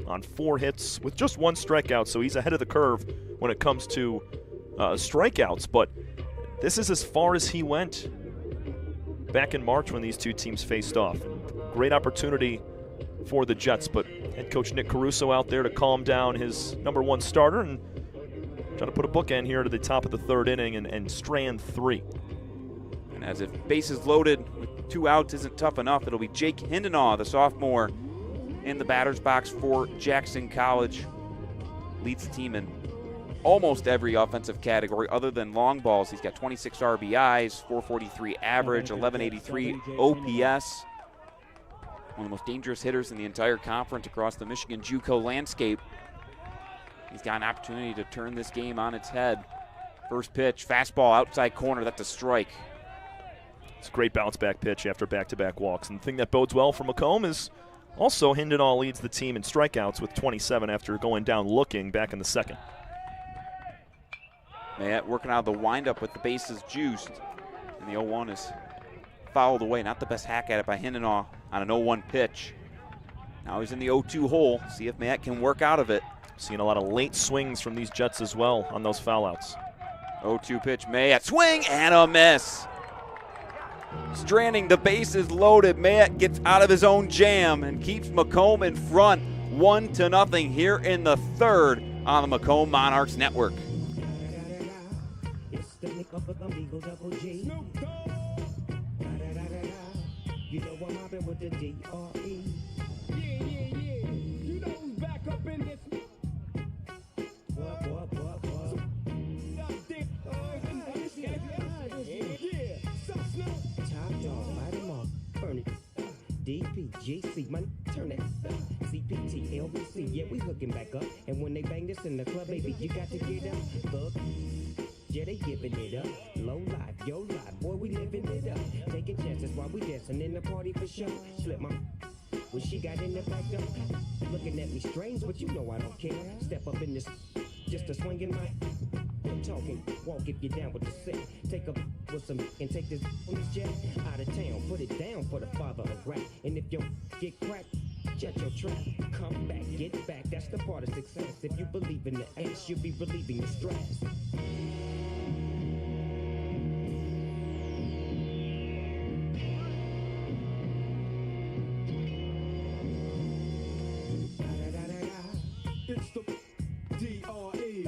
on 4 hits with just 1 strikeout, so he's ahead of the curve when it comes to strikeouts. But this is as far as he went back in March when these two teams faced off. Great opportunity for the Jets, but head coach Nick Caruso out there to calm down his #1 starter and try to put a bookend here to the top of the third inning and strand 3.
And as if bases loaded with 2 outs isn't tough enough, it'll be Jake Hindenaugh, the sophomore, in the batter's box for Jackson College. Leads the team in almost every offensive category other than long balls. He's got 26 RBIs, 443 average, 1183 OPS. One of the most dangerous hitters in the entire conference across the Michigan JUCO landscape. He's got an opportunity to turn this game on its head. First pitch, fastball outside corner, that's a strike.
It's a great bounce back pitch after back-to-back walks. And the thing that bodes well for Macomb is also Hindenaugh leads the team in strikeouts with 27 after going down looking back in the second.
Mayette working out of the windup with the bases juiced. And the 0-1 is fouled away. Not the best hack at it by Hindenaugh on an 0-1 pitch. Now he's in the 0-2 hole. See if Mayette can work out of it.
Seeing a lot of late swings from these Jets as well on those foul outs.
0-2 pitch, Mayette, swing and a miss. Stranding the bases loaded, Mayette gets out of his own jam and keeps Macomb in front 1-0 here in the third on the Macomb Monarchs Network.
You know I'm mobbing with the D.R.E. Yeah. You know who's back up in this. What? Top dog, light 'em up, burn it. DPGC, man, turn it. CPT, LBC, yeah, we hooking back up. And when they bang this in the club, baby, you got to get up. Thug. Yeah, they giving it up. Low life, yo life, boy, we living it up. Taking chances while we dancing in the party for sure. Slip my when she got in the back door. Looking at me strange, but you know I don't care. Step up in this, just a swinging my. I'm talking, walk if you're down with the sick. Take up with some and take this on this jet out of town. Put it down for the father of rap. And if you get cracked, jet your trap. Come back, get back. That's the part of success. If you believe in the ass, you'll be relieving the stress.
It's the D.R.E.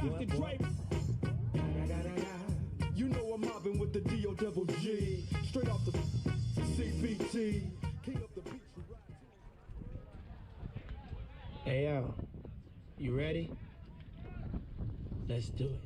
You know I'm mobbing with the D.O.G. Straight off the CPT. King of the beach.
Hey, yo, you ready? Let's do it.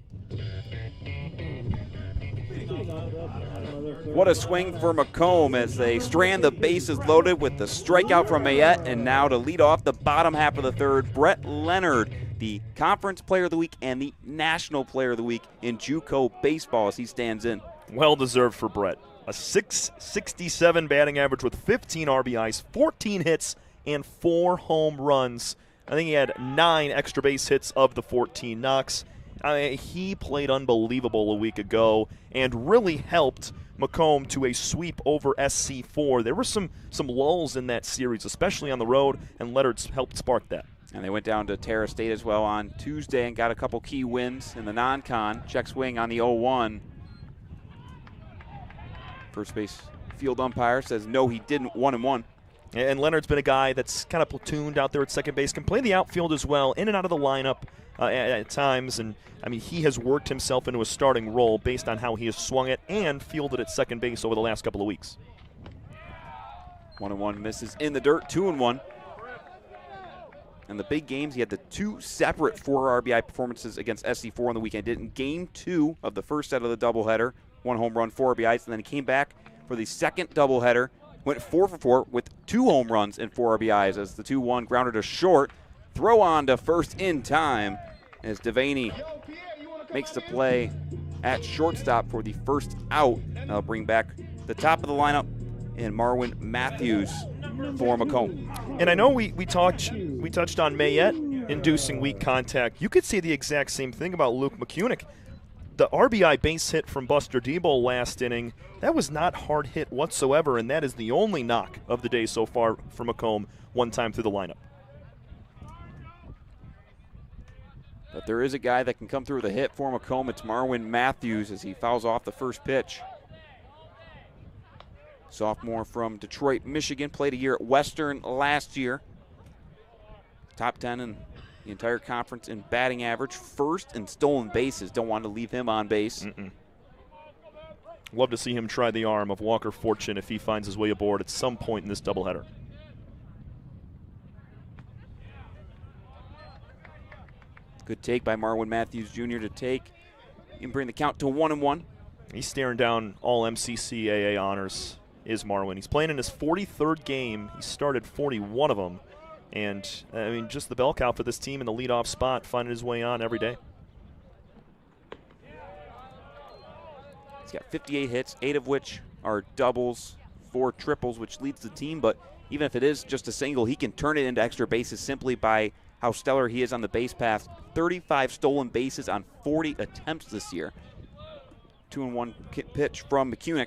What a swing for Macomb as they strand the bases loaded with the strikeout from Mayette. And now to lead off the bottom half of the third, Brett Leonard, the Conference Player of the Week and the National Player of the Week in JUCO baseball as he stands in.
Well deserved for Brett. A .667 batting average with 15 RBIs, 14 hits, and 4 home runs. I think he had 9 extra base hits of the 14 knocks. He played unbelievable a week ago and really helped Macomb to a sweep over SC4. There were some lulls in that series, especially on the road, and Leonard's helped spark that.
And they went down to Terra State as well on Tuesday and got a couple key wins in the non-con. Check swing on the 0-1. First base field umpire says no, he didn't, 1-1.
And Leonard's been a guy that's kind of platooned out there at second base, can play the outfield as well, in and out of the lineup at times. And, I mean, he has worked himself into a starting role based on how he has swung it and fielded at second base over the last couple of weeks.
1-1 misses in the dirt, 2-1. In the big games, he had the 2 separate 4 RBI performances against SC4 on the weekend. Did in game 2 of the first set of the doubleheader, 1 home run, 4 RBIs, and then he came back for the second doubleheader, went 4 for 4 with 2 home runs and 4 RBIs as the 2-1 grounded to short. Throw on to first in time as Devaney makes the play at shortstop for the first out. That'll bring back the top of the lineup and Marwin Matthews for Macomb.
And I know we touched on Mayette inducing weak contact. You could say the exact same thing about Luke McCunick. The RBI base hit from Buster Debo last inning, that was not hard hit whatsoever, and that is the only knock of the day so far for Macomb one time through the lineup.
But there is a guy that can come through with a hit for Macomb. It's Marwin Matthews as he fouls off the first pitch. Sophomore from Detroit, Michigan, played a year at Western last year. Top 10 in the entire conference in batting average. First in stolen bases. Don't want to leave him on base.
Love to see him try the arm of Walker Fortune if he finds his way aboard at some point in this doubleheader.
Good take by Marwin Matthews Jr. to take and bring the count to 1-1.
He's staring down all MCCAA honors, is Marwin. He's playing in his 43rd game. He started 41 of them. And, I mean, just the bell cow for this team in the leadoff spot, finding his way on every day.
He's got 58 hits, 8 of which are doubles, 4 triples, which leads the team. But even if it is just a single, he can turn it into extra bases simply by how stellar he is on the base path. 35 stolen bases on 40 attempts this year. 2-1 pitch from McCunick.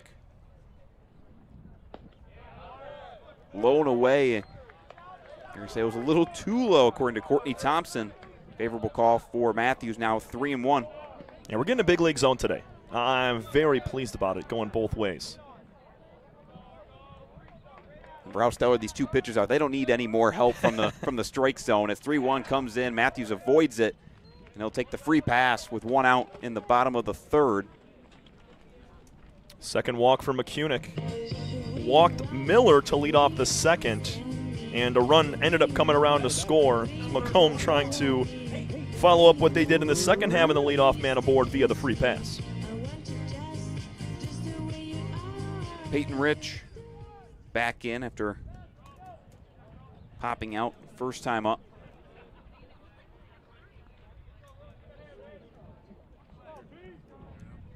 Low and away. I'm going to say it was a little too low according to Courtney Thompson. Favorable call for Matthews, now 3-1.
Yeah, we're getting a big league zone today. I'm very pleased about it, going both ways.
For how stellar these two pitchers are, they don't need any more help from the from the strike zone. As 3-1 comes in, Matthews avoids it, and he'll take the free pass with 1 out in the bottom of the 3rd.
Second walk for McCunick. Walked Miller to lead off the 2nd, and a run ended up coming around to score. Macomb trying to follow up what they did in the second half of the leadoff man aboard via the free pass.
Peyton Rich back in after popping out first time up.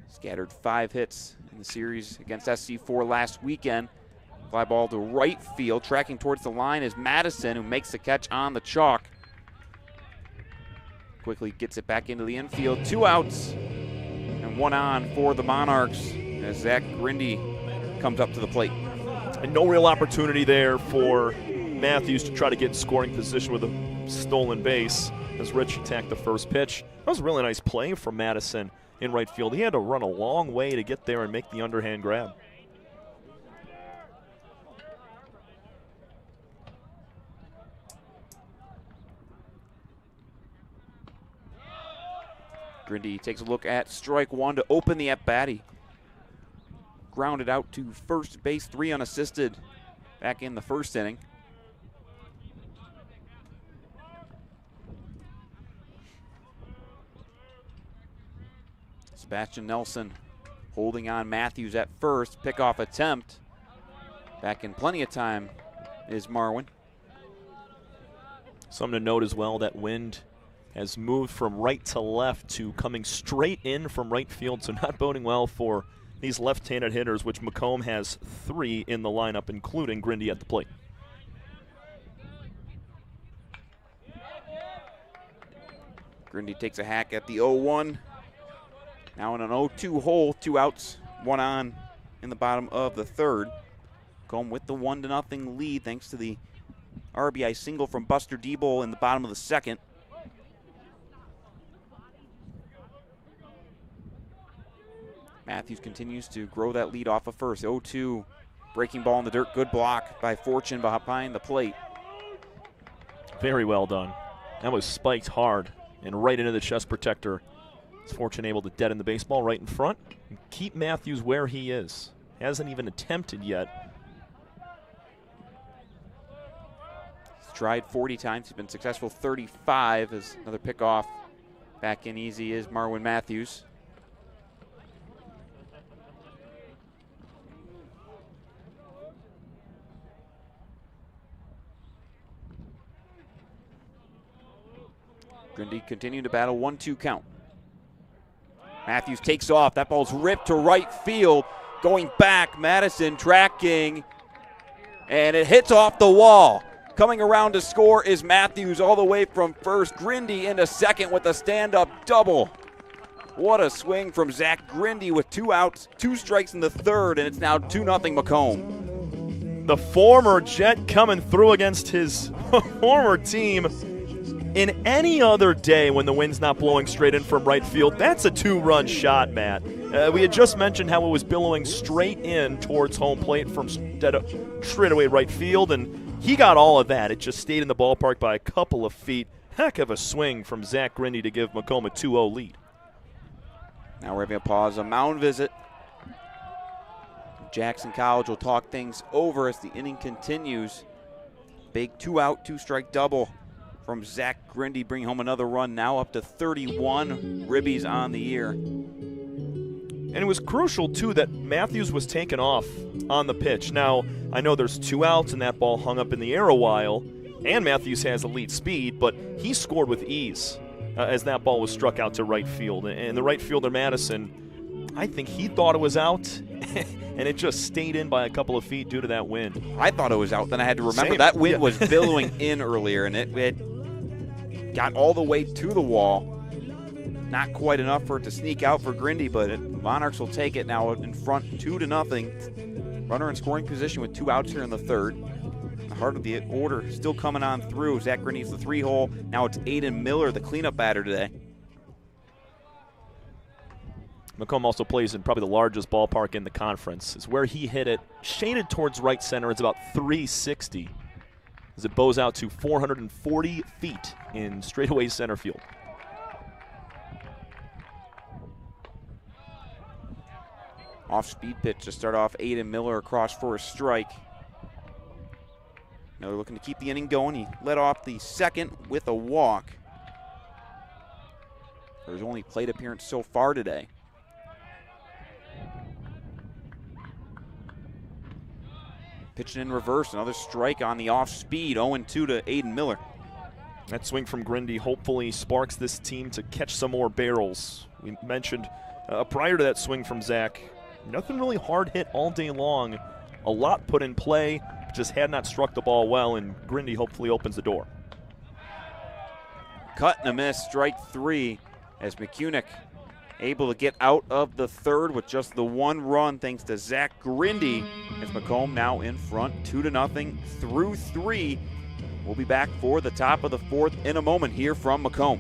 Scattered 5 hits in the series against SC4 last weekend. Fly ball to right field. Tracking towards the line is Madison, who makes the catch on the chalk. Quickly gets it back into the infield. 2 outs and 1 on for the Monarchs as Zach Grindy comes up to the plate.
And no real opportunity there for Matthews to try to get in scoring position with a stolen base as Rich attacked the first pitch. That was a really nice play from Madison in right field. He had to run a long way to get there and make the underhand grab.
Grindy takes a look at strike 1 to open the at-bat. He grounded out to first base, 3 unassisted back in the 1st inning. Sebastian Nelson holding on Matthews at first. Pickoff attempt. Back in plenty of time is Marwin.
Something to note as well, that wind has moved from right to left to coming straight in from right field, so not boding well for these left-handed hitters, which Macomb has 3 in the lineup, including Grindy at the plate.
Grindy takes a hack at the 0-1. Now in an 0-2 hole, 2 outs, 1 on in the bottom of the 3rd. Macomb with the 1-0 lead thanks to the RBI single from Buster Debo in the bottom of the 2nd. Matthews continues to grow that lead off of first. 0-2, breaking ball in the dirt. Good block by Fortune behind the plate.
Very well done. That was spiked hard and right into the chest protector. Is Fortune able to deaden the baseball right in front and keep Matthews where he is. Hasn't even attempted yet.
He's tried 40 times. He's been successful 35 as another pickoff. Back in easy is Marwin Matthews. Grindy continuing to battle 1-2 count. Matthews takes off. That ball's ripped to right field. Going back, Madison tracking, and it hits off the wall. Coming around to score is Matthews all the way from first. Grindy into second with a stand-up double. What a swing from Zach Grindy with 2 outs, 2 strikes in the third, and it's now 2-0 Macomb.
The former Jet coming through against his former team. In any other day when the wind's not blowing straight in from right field, that's a 2-run shot, Matt. We had just mentioned how it was billowing straight in towards home plate from straightaway right field, and he got all of that. It just stayed in the ballpark by a couple of feet. Heck of a swing from Zach Grindy to give Macomb a 2-0 lead.
Now we're having a pause, a mound visit. Jackson College will talk things over as the inning continues. Big 2-out, 2-strike double from Zach Grindy, bring home another run, now up to 31 ribbies on the year.
And it was crucial, too, that Matthews was taken off on the pitch. Now, I know there's 2 outs and that ball hung up in the air a while, and Matthews has elite speed, but he scored with ease as that ball was struck out to right field. And the right fielder, Madison, I think he thought it was out, and it just stayed in by a couple of feet due to that wind.
I thought it was out, then I had to remember
Same.
that wind
Yeah.
was billowing in earlier, and it got all the way to the wall. Not quite enough for it to sneak out for Grindy, but Monarchs will take it now in front 2-0. Runner in scoring position with 2 outs here in the third. The heart of the order still coming on through. Zach Grindy's the 3-hole. Now it's Aiden Miller, the cleanup batter today.
Macomb also plays in probably the largest ballpark in the conference. Is where he hit it, shaded towards right center. It's about 360 as it bows out to 440 feet in straightaway center field.
Off-speed pitch to start off. Aiden Miller across for a strike. Now they're looking to keep the inning going. He led off the second with a walk. For his only plate appearance so far today. Pitching in reverse, another strike on the off-speed. 0-2 to Aiden Miller.
That swing from Grindy hopefully sparks this team to catch some more barrels. We mentioned prior to that swing from Zach, nothing really hard hit all day long. A lot put in play, just had not struck the ball well, and Grindy hopefully opens the door.
Cut and a miss, strike 3, as McCunick able to get out of the third with just the 1 run thanks to Zach Grindy, as Macomb now in front 2-0 through 3. We'll be back for the top of the 4th in a moment here from Macomb.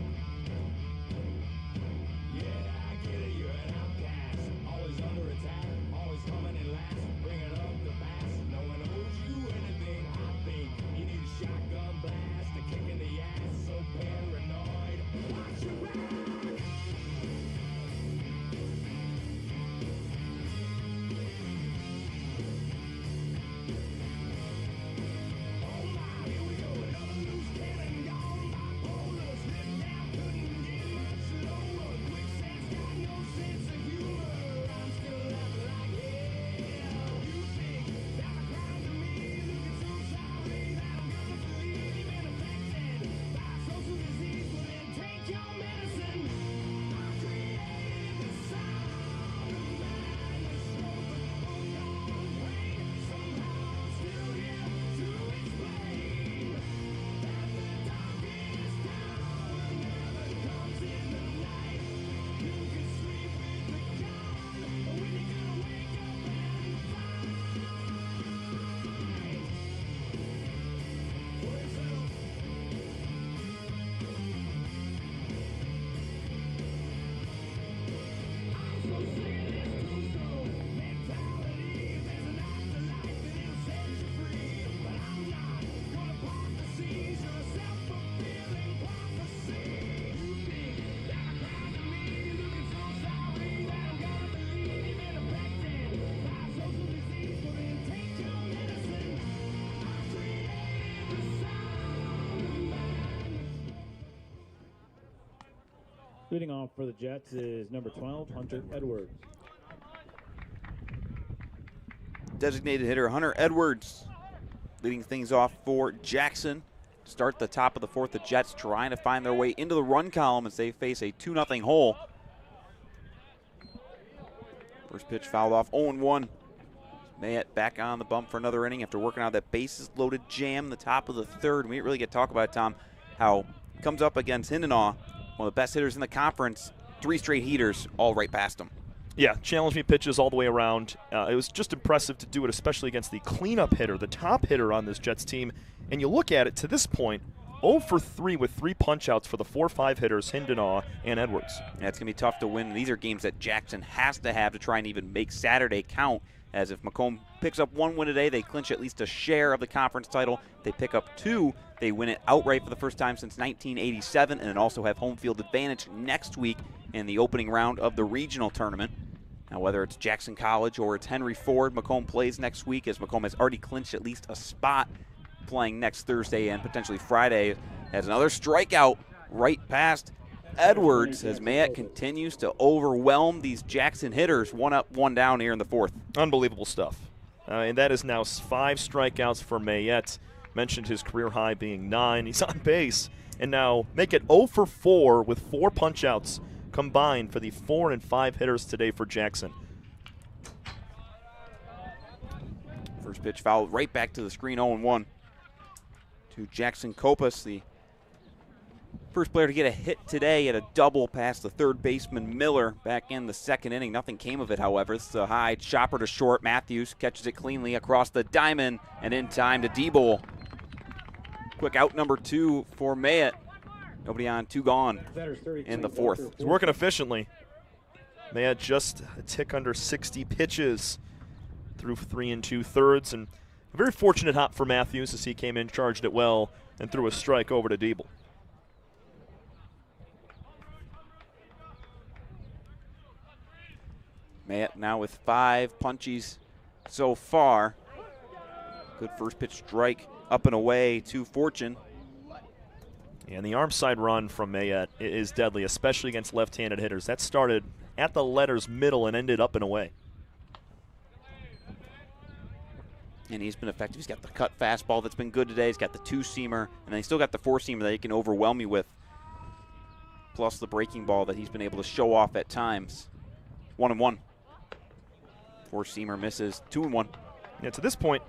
Leading off for the Jets is number 12, Hunter Edwards.
Designated hitter Hunter Edwards leading things off for Jackson. start the top of the fourth. The Jets trying to find their way into the run column as they face a 2-0 hole. First pitch fouled off, 0-1. Mayette back on the bump for another inning after working out that bases loaded jam in the top of the third. We didn't really get to talk about it, Tom, how comes up against Cavanaugh, one of the best hitters in the conference, 3 straight heaters, all right past him.
Yeah, challenge me pitches all the way around. It was just impressive to do it, especially against the cleanup hitter, the top hitter on this Jets team. And you look at it, to this point, 0 for 3 with 3 punch-outs for the 4-5 hitters, Cavanaugh and Edwards.
Yeah, it's going to be tough to win. These are games that Jackson has to have to try and even make Saturday count, as if Macomb picks up 1 win today, they clinch at least a share of the conference title. If they pick up 2, they win it outright for the first time since 1987, and then also have home field advantage next week in the opening round of the regional tournament. Now, whether it's Jackson College or it's Henry Ford, Macomb plays next week, as Macomb has already clinched at least a spot, playing next Thursday and potentially Friday. Has another strikeout right past Edwards as Mayette continues to overwhelm these Jackson hitters. 1 up, 1 down here in the fourth.
Unbelievable stuff. And that is now 5 strikeouts for Mayette. Mentioned his career high being 9. He's on base. And now make it 0 for 4 with 4 punch-outs combined for the 4 and 5 hitters today for Jackson.
First pitch fouled right back to the screen, 0-1. To Jackson Copas, the first player to get a hit today at a double past the third baseman Miller back in the second inning. Nothing came of it, however. This is a high chopper to short. Matthews catches it cleanly across the diamond and in time to D-Bowl. Quick out number 2 for Mayette. Nobody on, 2 gone in the fourth.
He's working efficiently. Mayette just a tick under 60 pitches through 3 2/3, and a very fortunate hop for Matthews as he came in, charged it well, and threw a strike over to D-Bowl.
Mayette now with 5 punchies so far. Good first pitch strike up and away to Fortune.
And the arm side run from Mayette is deadly, especially against left-handed hitters. That started at the letter's middle and ended up and away.
And he's been effective. He's got the cut fastball that's been good today. He's got the 2-seamer, and then he's still got the 4-seamer that he can overwhelm you with, plus the breaking ball that he's been able to show off at times. 1-1. 4-seamer misses. 2-1.
Yeah, to this point,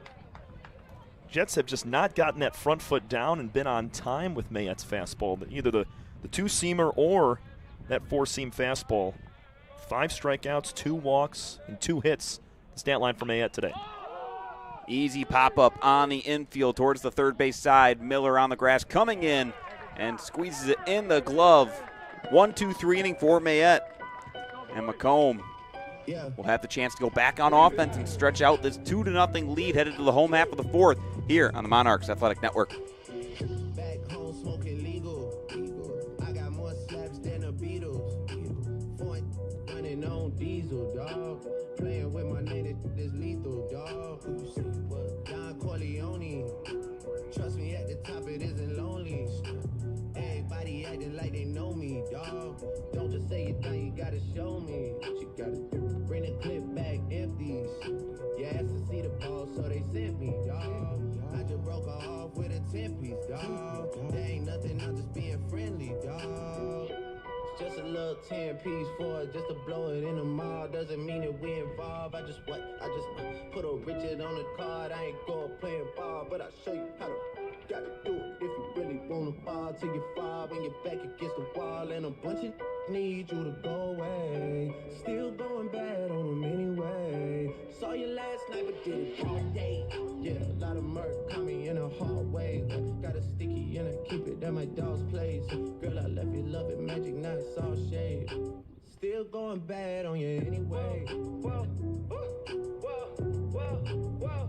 Jets have just not gotten that front foot down and been on time with Mayette's fastball. Either the 2-seamer or that 4-seam fastball. 5 strikeouts, 2 walks, and 2 hits. The stat line for Mayette today.
Easy pop-up on the infield towards the third base side. Miller on the grass coming in and squeezes it in the glove. 1-2-3 inning for Mayette. And Macomb will have the chance to go back on offense and stretch out this 2-0 lead headed to the home half of the fourth here on the Monarchs Athletic Network.
Back home smoking legal. I got more slaps than the Beatles. Running on diesel, dog. Playing with my name, this lethal, dog. Don Corleone. Trust me, at the top it isn't lonely. Everybody acting like they know me, dog. Don't just say it down, you gotta show me. You gotta bring the clip back empties. You asked to see the ball, so they sent me, dog. I just broke her off with a 10-piece, dog. There ain't nothing, I'm just being friendly, dog. It's just a little 10-piece for it, just to blow it in the mall. Doesn't mean that we involved. I just put a Richard on the card. I ain't going playing ball, but I'll show you how to gotta do it. If you really wanna fall till you fall when you're back against the wall, and a bunch of need you to go away. Still going bad on them anyway. Saw you last night, but did it all day. Yeah, a lot of murk caught me in a hard way. Got a sticky and I keep it at my dog's place. Girl, I left you love it magic, not it's all shade. Still going bad on you anyway. Whoa, whoa, whoa, whoa.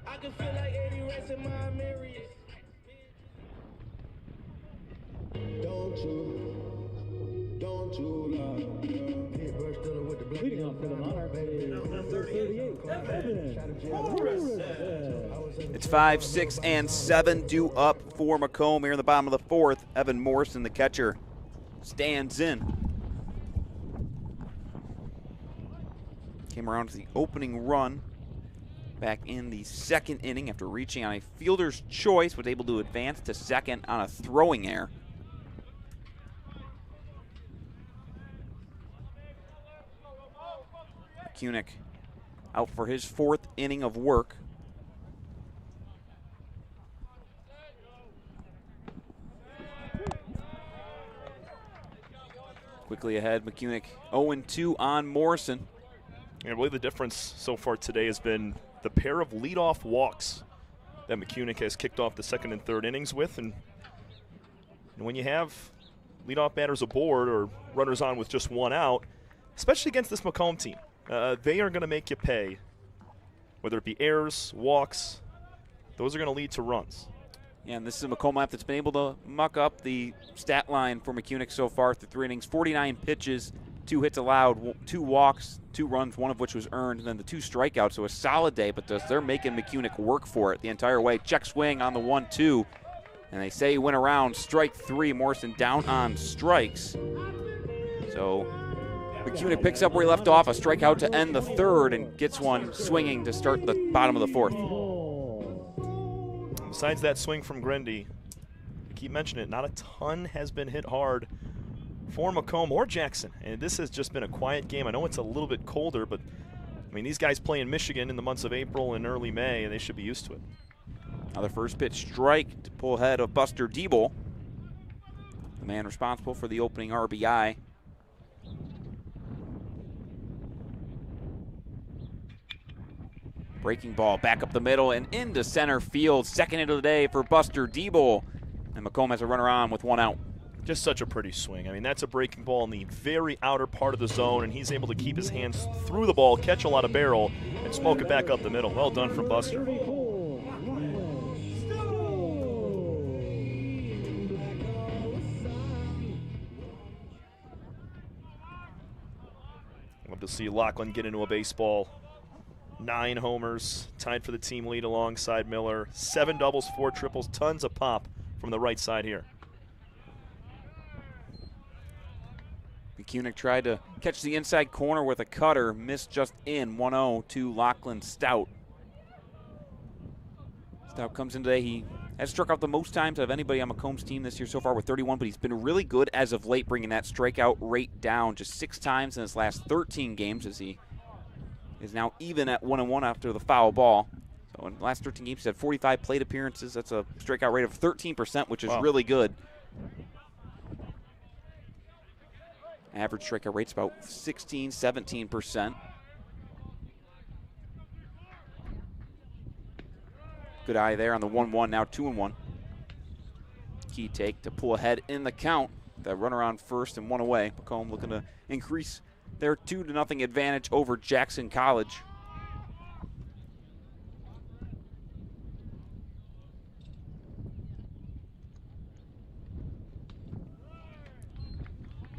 I can feel like 80 rats in my Marius. Don't you lie.
Leading off for the Monarchs is number 38,
It's 5, 6, and 7 due up for Macomb here in the bottom of the fourth. Evan Morrison, the catcher, stands in. Came around to the opening run back in the second inning after reaching on a fielder's choice, was able to advance to second on a throwing error. McCunick out for his fourth inning of work. Quickly ahead, McCunick 0-2 on Morrison.
I believe the difference so far today has been the pair of leadoff walks that McCunick has kicked off the second and third innings with. And when you have leadoff batters aboard or runners on with just one out, especially against this Macomb team, they are going to make you pay, whether it be errors, walks. Those are going to lead to runs.
Yeah, and this is a Macomb lineup that's been able to muck up the stat line for McCunick so far through 3 innings. 49 pitches, 2 hits allowed, 2 walks, 2 runs, 1 of which was earned, and then the 2 strikeouts. So a solid day, but they're making McCunick work for it the entire way. Check swing on the 1-2, and they say he went around strike 3. Morrison down on strikes. So McCunick picks up where he left off, a strikeout to end the third, and gets one swinging to start the bottom of the fourth.
Besides that swing from Grindy, I keep mentioning it, not a ton has been hit hard for Macomb or Jackson. And this has just been a quiet game. I know it's a little bit colder, but I mean, these guys play in Michigan in the months of April and early May, and they should be used to it.
Another first pitch strike to pull ahead of Buster Diebel, the man responsible for the opening RBI. Breaking ball back up the middle and into center field. Second hit of the day for Buster Diebel. And Macomb has a runner on with 1 out.
Just such a pretty swing. I mean, that's a breaking ball in the very outer part of the zone, and he's able to keep his hands through the ball, catch a lot of barrel, and smoke it back up the middle. Well done from Buster. Love to see Lachlan get into a baseball. 9 homers, tied for the team lead alongside Miller. 7 doubles, 4 triples, tons of pop from the right side here.
McCunick tried to catch the inside corner with a cutter, missed just in. 1-0 to Lachlan Stout. Stout comes in today. He has struck out the most times of anybody on Macomb's team this year so far with 31, but he's been really good as of late, bringing that strikeout rate down just 6 times in his last 13 games, as he is now even at 1-1 after the foul ball. So in the last 13 games, he's had 45 plate appearances. That's a strikeout rate of 13%, which is really good. Average strikeout rate's about 16, 17%. Good eye there on the 1-1, now 2-1. Key take to pull ahead in the count. That runner on first and 1 away. Macomb looking to increase their 2-0 advantage over Jackson College.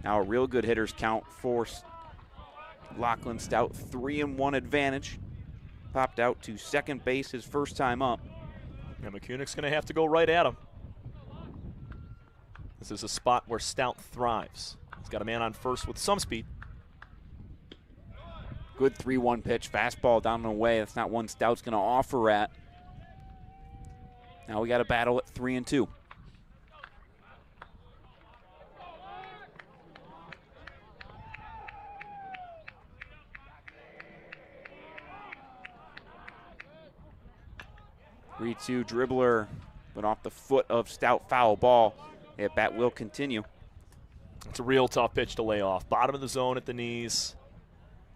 Now a real good hitters count for Lachlan Stout. 3-1 advantage. Popped out to second base his first time up.
And McCunick's going to have to go right at him. This is a spot where Stout thrives. He's got a man on first with some speed.
Good 3-1 pitch, fastball down and away. That's not one Stout's going to offer at. Now we got a battle at 3-2. Three-2 dribbler, but off the foot of Stout, foul ball. The at-bat will continue.
It's a real tough pitch to lay off. Bottom of the zone at the knees.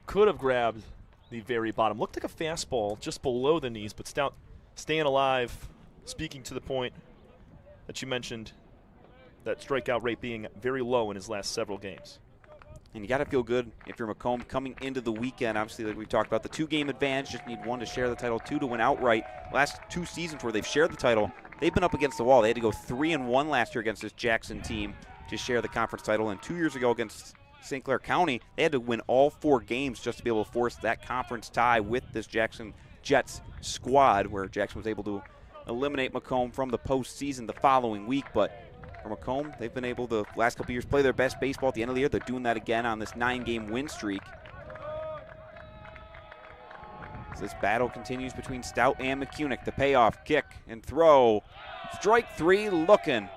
Could have grabbed the very bottom. Looked like a fastball just below the knees, but Stout staying alive. Speaking to the point that you mentioned, that strikeout rate being very low in his last several games.
And you got to feel good if you're Macomb coming into the weekend. Obviously, like we talked about, the 2-game advantage. Just need 1 to share the title, 2 to win outright. Last 2 seasons where they've shared the title, they've been up against the wall. They had to go 3-1 last year against this Jackson team to share the conference title. And 2 years ago against St. Clair County, they had to win all 4 games just to be able to force that conference tie with this Jackson Jets squad, where Jackson was able to eliminate Macomb from the postseason the following week. But for Macomb, they've been able to, the last couple years, play their best baseball at the end of the year. They're doing that again on this 9-game win streak. As this battle continues between Stout and McCunick. The payoff, kick, and throw. Strike 3 looking.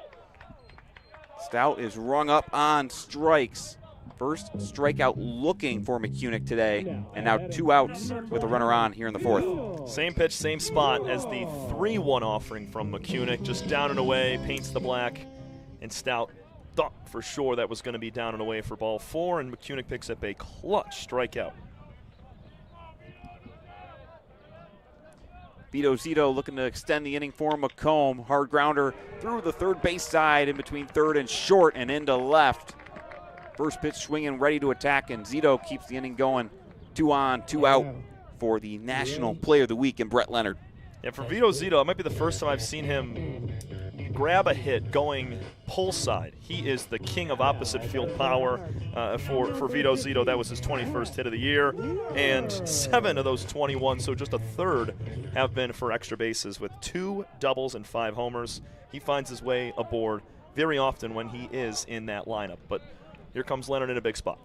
Stout is rung up on strikes. First strikeout looking for McCunick today, and now 2 outs with a runner on here in the 4th.
Same pitch, same spot as the 3-1 offering from McCunick. Just down and away, paints the black, and Stout thought for sure that was going to be down and away for ball 4, and McCunick picks up a clutch strikeout.
Vito Zito looking to extend the inning for Macomb. Hard grounder through the third base side in between third and short and into left. First pitch swinging, ready to attack, and Zito keeps the inning going. 2 on, 2 out for the National Player of the Week and Brett Leonard.
Yeah, for Vito Zito, it might be the first time I've seen him grab a hit going pull side. He is the king of opposite field power for Vito Zito. That was his 21st hit of the year, and 7 of those 21, so just a third, have been for extra bases with 2 doubles and 5 homers. He finds his way aboard very often when he is in that lineup, but here comes Leonard in a big spot.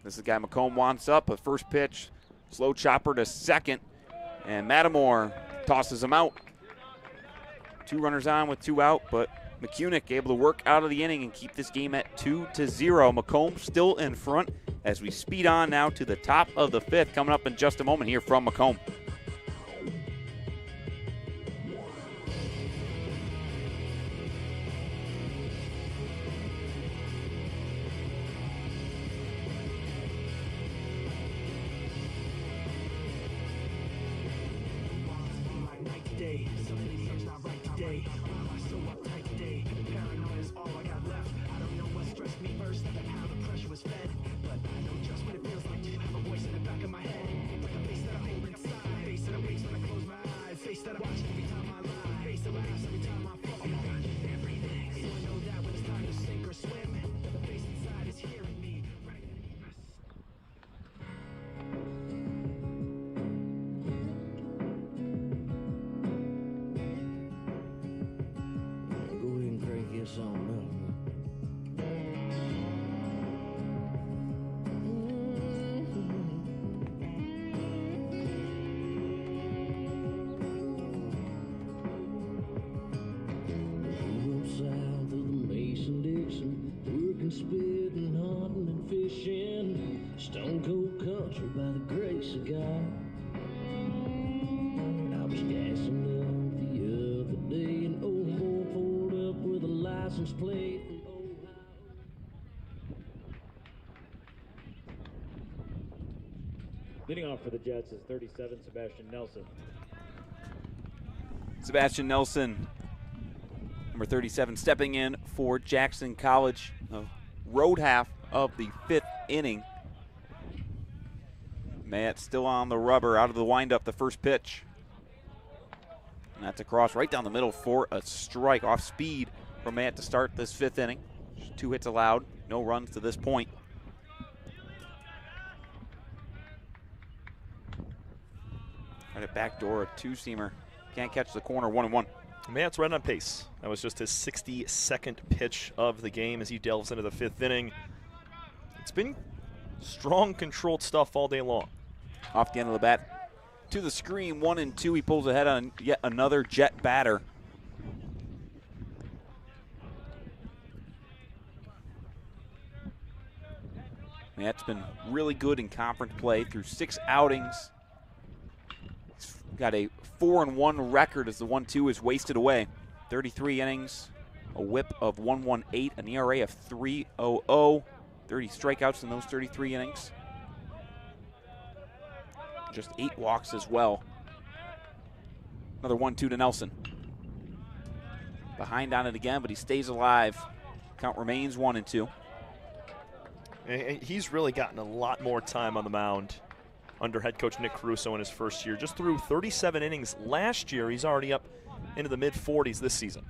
This is the guy Macomb wants up. A first pitch, slow chopper to second, and Matamore tosses him out. 2 runners on with 2 out, but McCunick able to work out of the inning and keep this game at 2-0. Macomb still in front as we speed on now to the top of the 5th. Coming up in just a moment here from Macomb.
Spitting, hunting, and fishing, stone cold country by the grace of God. I was gassing up the other day, and old boy pulled up with a license plate from Ohio.
Leading off for the Jets is 37, Sebastian Nelson.
Sebastian Nelson, number 37, stepping in for Jackson College. Road half of the 5th inning. Matt still on the rubber, out of the windup, the first pitch. And that's across right down the middle for a strike. Off speed from Matt to start this 5th inning. 2 hits allowed, no runs to this point. Right at back door, a 2-seamer. Can't catch the corner, 1-1.
Matt's right on pace. That was just his 62nd pitch of the game as he delves into the 5th inning. It's been strong, controlled stuff all day long.
Off the end of the bat to the screen, 1-2. He pulls ahead on yet another Jet batter. Matt's been really good in conference play through 6 outings. He's got a 4-1 record as the 1-2 is wasted away. 33 innings, a whip of 1.18, an ERA of 3.00, 30 strikeouts in those 33 innings. Just 8 walks as well. Another 1-2 to Nelson. Behind on it again, but he stays alive. Count remains 1-2.
He's really gotten a lot more time on the mound under head coach Nick Caruso in his first year. Just through 37 innings last year, he's already up into the mid-40s this season.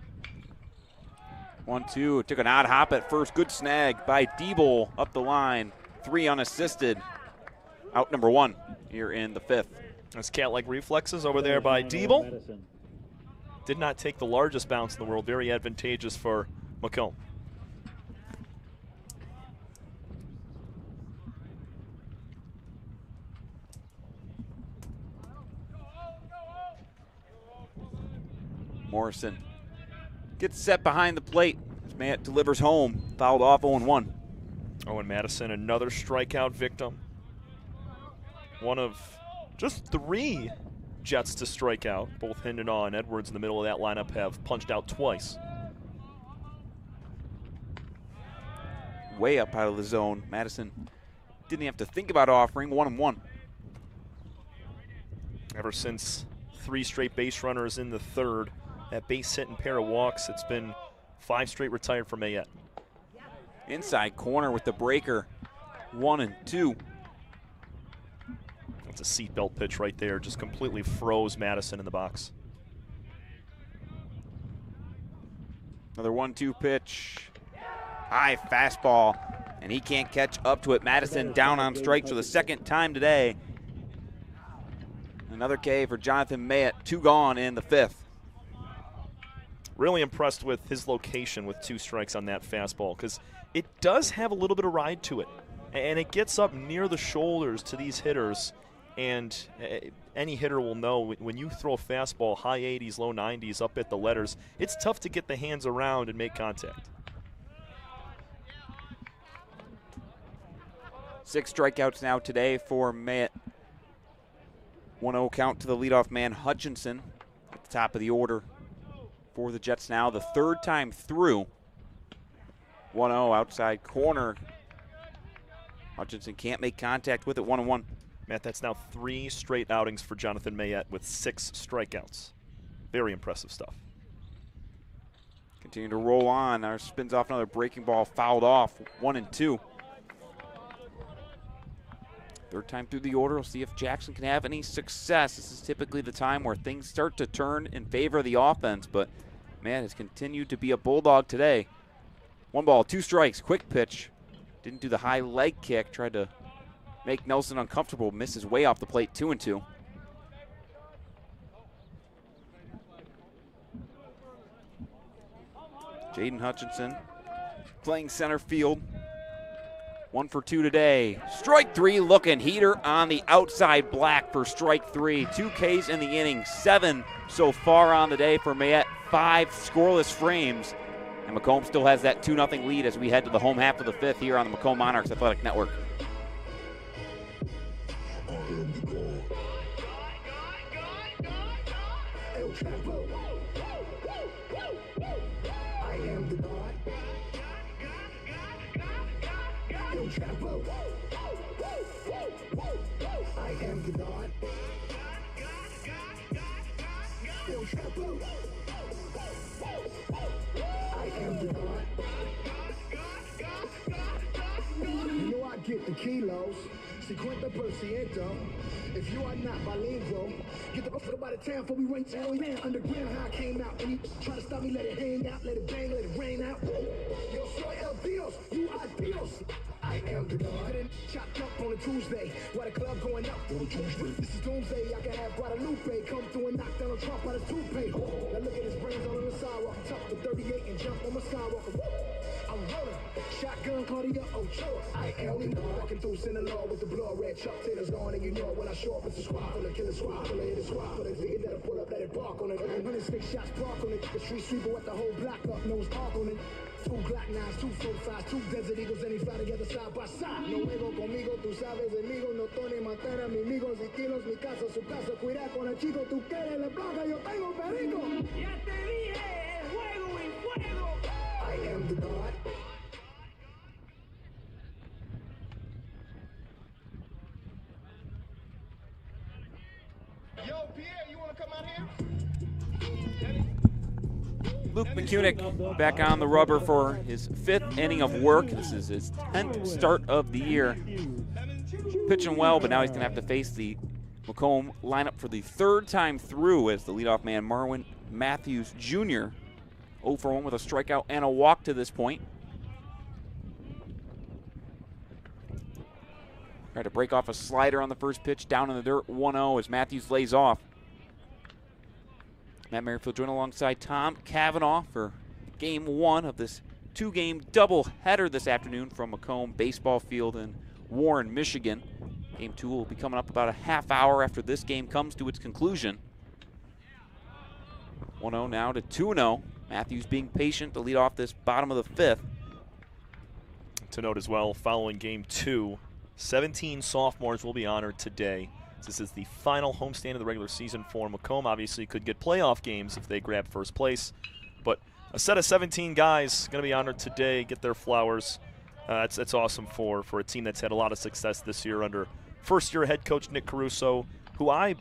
1-2, took an odd hop at first. Good snag by Diebel up the line. 3 unassisted. Out number 1 here in the 5th.
Those cat-like reflexes over there by Diebel. Did not take the largest bounce in the world. Very advantageous for Macomb.
Morrison gets set behind the plate. Matt delivers home, fouled off 0-1.
Owen Madison, another strikeout victim. One of just 3 Jets to strike out. Both Hindenaw and Edwards in the middle of that lineup have punched out twice.
Way up out of the zone. Madison didn't have to think about offering. 1-1.
Ever since 3 straight base runners in the third, that base hit and pair of walks, it's been 5 straight retired for Mayette.
Inside corner with the breaker. 1-2.
That's a seatbelt pitch right there. Just completely froze Madison in the box.
Another 1-2 pitch. High fastball, and he can't catch up to it. Madison down on strikes for the second time today. Another K for Jonathan Mayett. 2 gone in the 5th.
Really impressed with his location with 2 strikes on that fastball, because it does have a little bit of ride to it. And it gets up near the shoulders to these hitters. And any hitter will know when you throw a fastball high 80s, low 90s up at the letters, it's tough to get the hands around and make contact.
6 strikeouts now today for Mayett. 1-0 count to the leadoff man, Hutchinson, at the top of the order for the Jets now. The 3rd time through. 1-0 outside corner. Hutchinson can't make contact with it. 1-1.
Matt, that's now 3 straight outings for Jonathan Mayett with 6 strikeouts. Very impressive stuff.
Continue to roll on. Our spins off another breaking ball, fouled off. 1-2. 3rd time through the order. We'll see if Jackson can have any success. This is typically the time where things start to turn in favor of the offense, but man has continued to be a bulldog today. 1 ball, 2 strikes, quick pitch. Didn't do the high leg kick. Tried to make Nelson uncomfortable. Misses way off the plate. 2-2. Jaden Hutchinson playing center field. 1 for 2 today. Strike 3 looking. Heater on the outside black for strike 3. 2 Ks in the inning. 7 so far on the day for Mayette. 5 scoreless frames. And Macomb still has that 2-0 lead as we head to the home half of the 5th here on the Macomb Monarchs Athletic Network.
Get the kilos, 50%. If you are not bilingual, get the fuck out of town before we rain town. Man, underground, how I came out. And you try to stop me, let it hang out, let it bang, let it rain out. Yo soy el Dios, you are Dios. I am the God. Chopped up on a Tuesday, while the club going up on Tuesday. This is doomsday, I can have Guadalupe come through and knock Donald Trump out his toupee. Now look at his brains all on the sidewalk. Tuck the 38 and jump on my skywalker. I'm rolling, shotgun Claudia Ochoa. I am the God. Walking through Sinaloa with the blood red Chuck Taylor's on, and you know when I show up, it's a squad full of killer squad, full of hit squad, full of niggas that'll pull up, let it bark on it. 106 shots park on it. The street sweeper with the whole block up, nose arc on it. 2 Glock 9s, 2 45s, 2 Desert Eagles, and they fly together side by side. No juego conmigo, tú sabes, amigo, no Tony matar a mi amigos y kilos, mi casa, su casa, cuida con el chico, tú quieres la placa, yo tengo perico. Ya te dije, el juego y fuego. I am the God.
Yo, Pierre, you want to come out here?
Luke McCunick back on the rubber for his 5th inning of work. This is his 10th start of the year. Pitching well, but now he's going to have to face the Macomb lineup for the 3rd time through as the leadoff man, Marwin Matthews Jr. 0 for 1 with a strikeout and a walk to this point. Tried to break off a slider on the first pitch, down in the dirt, 1-0 as Matthews lays off. Matt Merrifield joined alongside Tom Cavanaugh for Game 1 of this 2-game doubleheader this afternoon from Macomb Baseball Field in Warren, Michigan. Game 2 will be coming up about a half hour after this game comes to its conclusion. 1-0 now to 2-0. Matthews being patient to lead off this bottom of the 5th.
To note as well, following game 2, 17 sophomores will be honored today. This is the final homestand of the regular season for Macomb. Obviously could get playoff games if they grab first place, but a set of 17 guys going to be honored today, get their flowers. That's awesome for a team that's had a lot of success this year under first-year head coach Nick Caruso, who I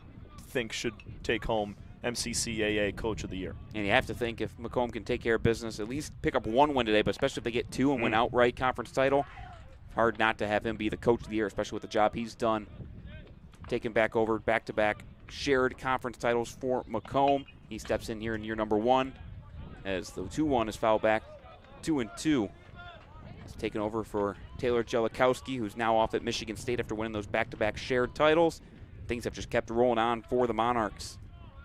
think should take home MCCAA Coach of the Year.
And you have to think if Macomb can take care of business, at least pick up 1 win today, but especially if they get 2 and win outright conference title, hard not to have him be the Coach of the Year, especially with the job he's done. Taking back over back-to-back shared conference titles for Macomb. He steps in here in year number 1 as the 2-1 is fouled back. 2-2. He's taken over for Taylor Jellikowski, who's now off at Michigan State after winning those back-to-back shared titles. Things have just kept rolling on for the Monarchs.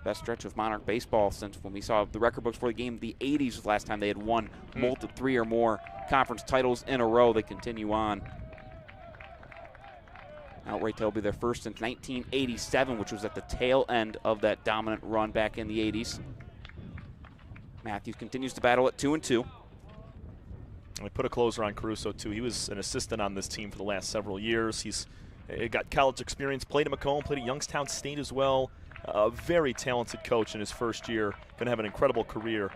Best stretch of Monarch baseball since when we saw the record books for the game. The 80s was the last time they had won 3 or more conference titles in a row. They continue on. Outright title will be their first since 1987, which was at the tail end of that dominant run back in the 80s. Matthews continues to battle at 2-2.
We put a closer on Caruso, too. He was an assistant on this team for the last several years. He's got college experience, played at Macomb, played at Youngstown State as well. A very talented coach in his first year. Going to have an incredible career.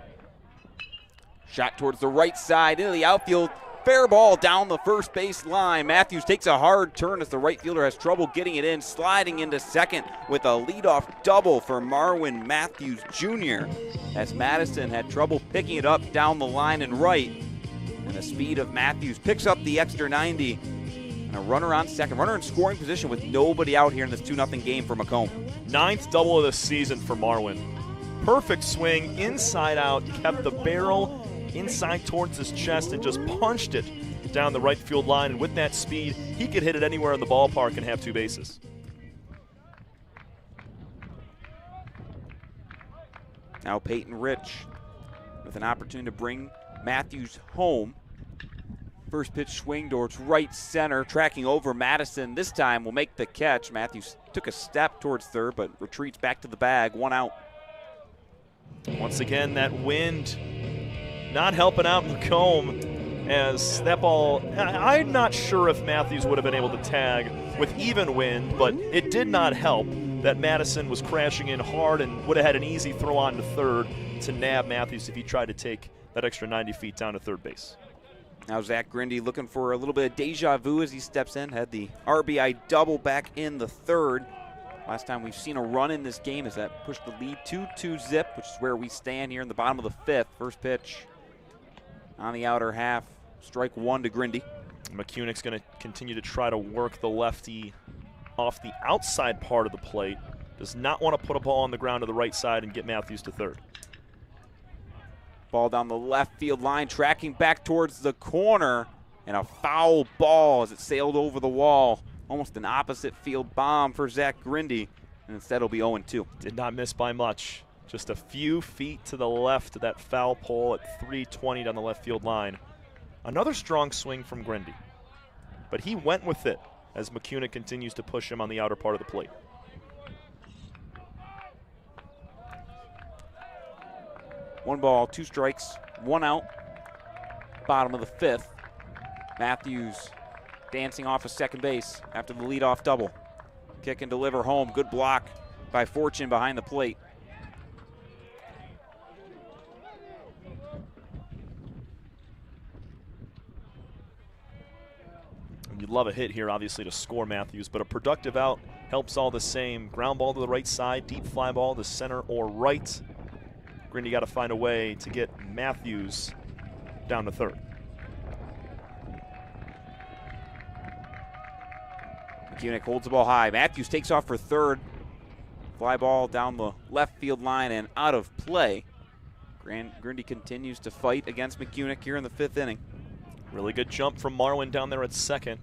Shot towards the right side into the outfield. Fair ball down the first base line. Matthews takes a hard turn as the right fielder has trouble getting it in, sliding into second with a leadoff double for Marwin Matthews Jr. as Madison had trouble picking it up down the line and right. And the speed of Matthews picks up the extra 90. And a runner on second, runner in scoring position with nobody out here in this 2-0 game for Macomb.
9th double of the season for Marwin. Perfect swing, inside out, kept the barrel inside towards his chest and just punched it down the right field line. And with that speed, he could hit it anywhere in the ballpark and have 2 bases.
Now Peyton Rich with an opportunity to bring Matthews home. First pitch swing towards right center, tracking over Madison. This time will make the catch. Matthews took a step towards third, but retreats back to the bag. 1 out.
Once again, that wind not helping out Macomb as that ball, I'm not sure if Matthews would have been able to tag with even wind, but it did not help that Madison was crashing in hard and would have had an easy throw on to third to nab Matthews if he tried to take that extra 90 feet down to third base.
Now Zach Grindy looking for a little bit of deja vu as he steps in. Had the RBI double back in the 3rd. Last time we've seen a run in this game is that pushed the lead 2-2 zip, which is where we stand here in the bottom of the 5th. First pitch on the outer half. Strike 1 to Grindy.
McCunick's going to continue to try to work the lefty off the outside part of the plate. Does not want to put a ball on the ground to the right side and get Matthews to third.
Ball down the left field line, tracking back towards the corner, and a foul ball as it sailed over the wall. Almost an opposite field bomb for Zach Grindy, and instead it'll be 0-2.
Did not miss by much. Just a few feet to the left of that foul pole at 320 down the left field line. Another strong swing from Grindy, but he went with it as McCunick continues to push him on the outer part of the plate.
One ball, 2 strikes, 1 out. Bottom of the 5th. Matthews dancing off of second base after the leadoff double. Kick and deliver home. Good block by Fortune behind the plate.
You'd love a hit here, obviously, to score Matthews, but a productive out helps all the same. Ground ball to the right side, deep fly ball to center or right. Grindy got to find a way to get Matthews down to third.
McCunick holds the ball high. Matthews takes off for third. Fly ball down the left field line and out of play. Grindy continues to fight against McCunick here in the 5th inning.
Really good jump from Marwin down there at second.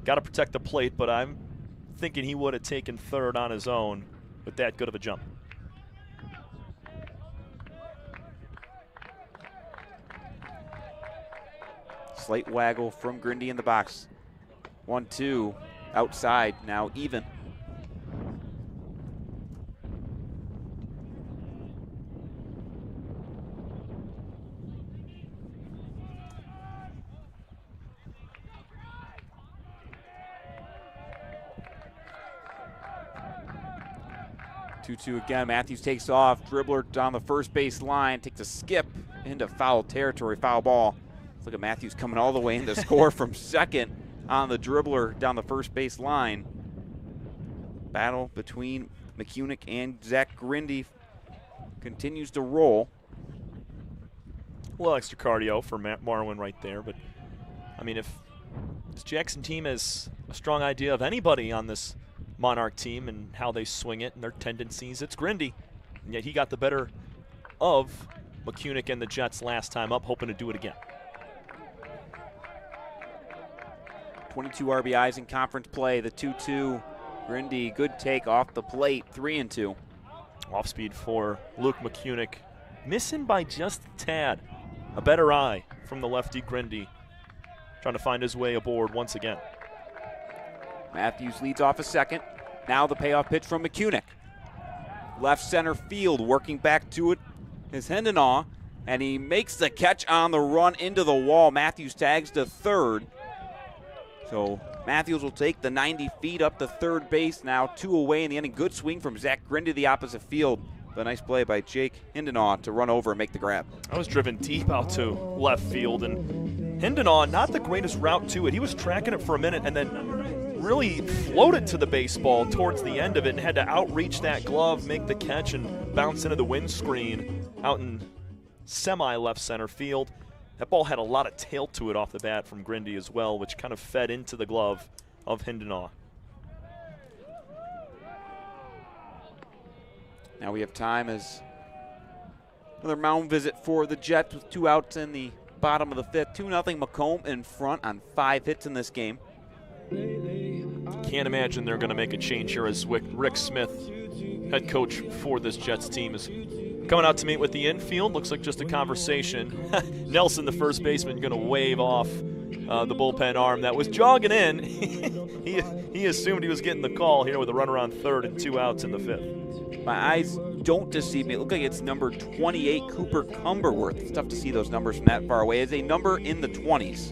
Got to protect the plate, but I'm thinking he would have taken third on his own with that good of a jump.
Slight waggle from Grindy in the box. 1-2 outside, now even. 2-2 again. Matthews takes off. Dribbler down the first base line. Takes a skip into foul territory. Foul ball. Let's look at Matthews coming all the way in to score from second on the dribbler down the first base line. Battle between McCunick and Zach Grindy continues to roll.
A little extra cardio for Matt Marwin right there. But, I mean, if this Jackson team has a strong idea of anybody on this Monarch team and how they swing it and their tendencies, it's Grindy. And yet he got the better of McCunick and the Jets last time up, hoping to do it again.
22 RBIs in conference play. The 2-2. Grindy, good take off the plate. 3-2.
Off speed for Luke McCunick. Missing by just a tad. A better eye from the lefty Grindy. Trying to find his way aboard once again.
Matthews leads off a second. Now the payoff pitch from McCunick. Left center field, working back to it is Hendenaugh, and he makes the catch on the run into the wall. Matthews tags to third. So Matthews will take the 90 feet up to third base now, 2 away in the inning. Good swing from Zach Grindy to the opposite field. But a nice play by Jake Hendenaugh to run over and make the grab.
I was driven deep out to left field, and Hendenaugh, not the greatest route to it. He was tracking it for a minute and then really floated to the baseball towards the end of it and had to outreach that glove, make the catch, and bounce into the windscreen out in semi-left center field. That ball had a lot of tail to it off the bat from Grindy as well, which kind of fed into the glove of Hendenaugh.
Now we have time as another mound visit for the Jets with 2 outs in the bottom of the 5th. 2-0 Macomb in front on 5 hits in this game.
Can't imagine they're going to make a change here as Rick Smith, head coach for this Jets team, is coming out to meet with the infield. Looks like just a conversation. Nelson, the first baseman, going to wave off the bullpen arm that was jogging in. he assumed he was getting the call here with a runner on third and 2 outs in the 5th.
My eyes don't deceive me. It looks like it's number 28, Cooper Cumberworth. It's tough to see those numbers from that far away. It's a number in the 20s.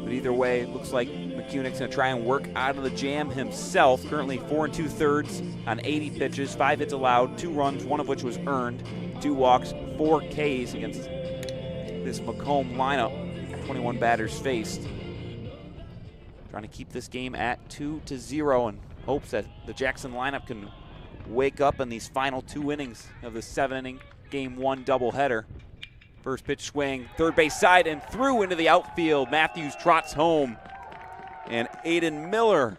But either way, it looks like McCunick's going to try and work out of the jam himself. Currently 4 2/3 on 80 pitches, 5 hits allowed, 2 runs, 1 of which was earned, 2 walks, 4 Ks against this Macomb lineup. 21 batters faced. Trying to keep this game at 2-0 and hopes that the Jackson lineup can wake up in these final 2 innings of the 7-inning Game 1 doubleheader. First pitch swing, third base side and through into the outfield. Matthews trots home, and Aiden Miller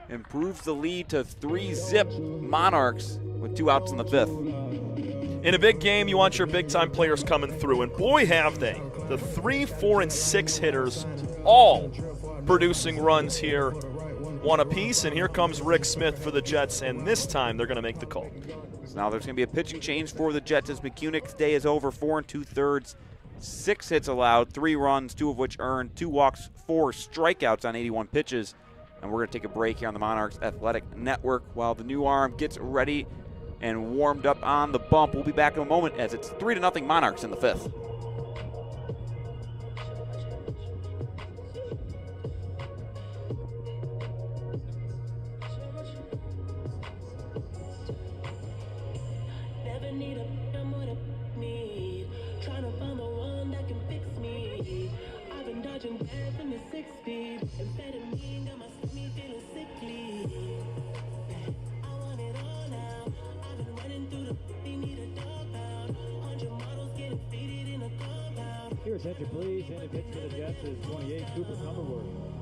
improves the lead to 3-zip Monarchs with 2 outs in the 5th.
In a big game, you want your big-time players coming through, and boy have they. The 3, 4, and 6 hitters all producing runs here, 1 apiece, and here comes Rick Smith for the Jets, and this time they're going to make the call.
So now there's going to be a pitching change for the Jets as McCunick's day is over. 4 2/3, 6 hits allowed, 3 runs, 2 of which earned, 2 walks, 4 strikeouts on 81 pitches. And we're going to take a break here on the Monarchs Athletic Network while the new arm gets ready and warmed up on the bump. We'll be back in a moment as it's 3-0 Monarchs in the 5th.
Your attention, please. And the pitch for the Jets is 28, Cooper Cumberworth.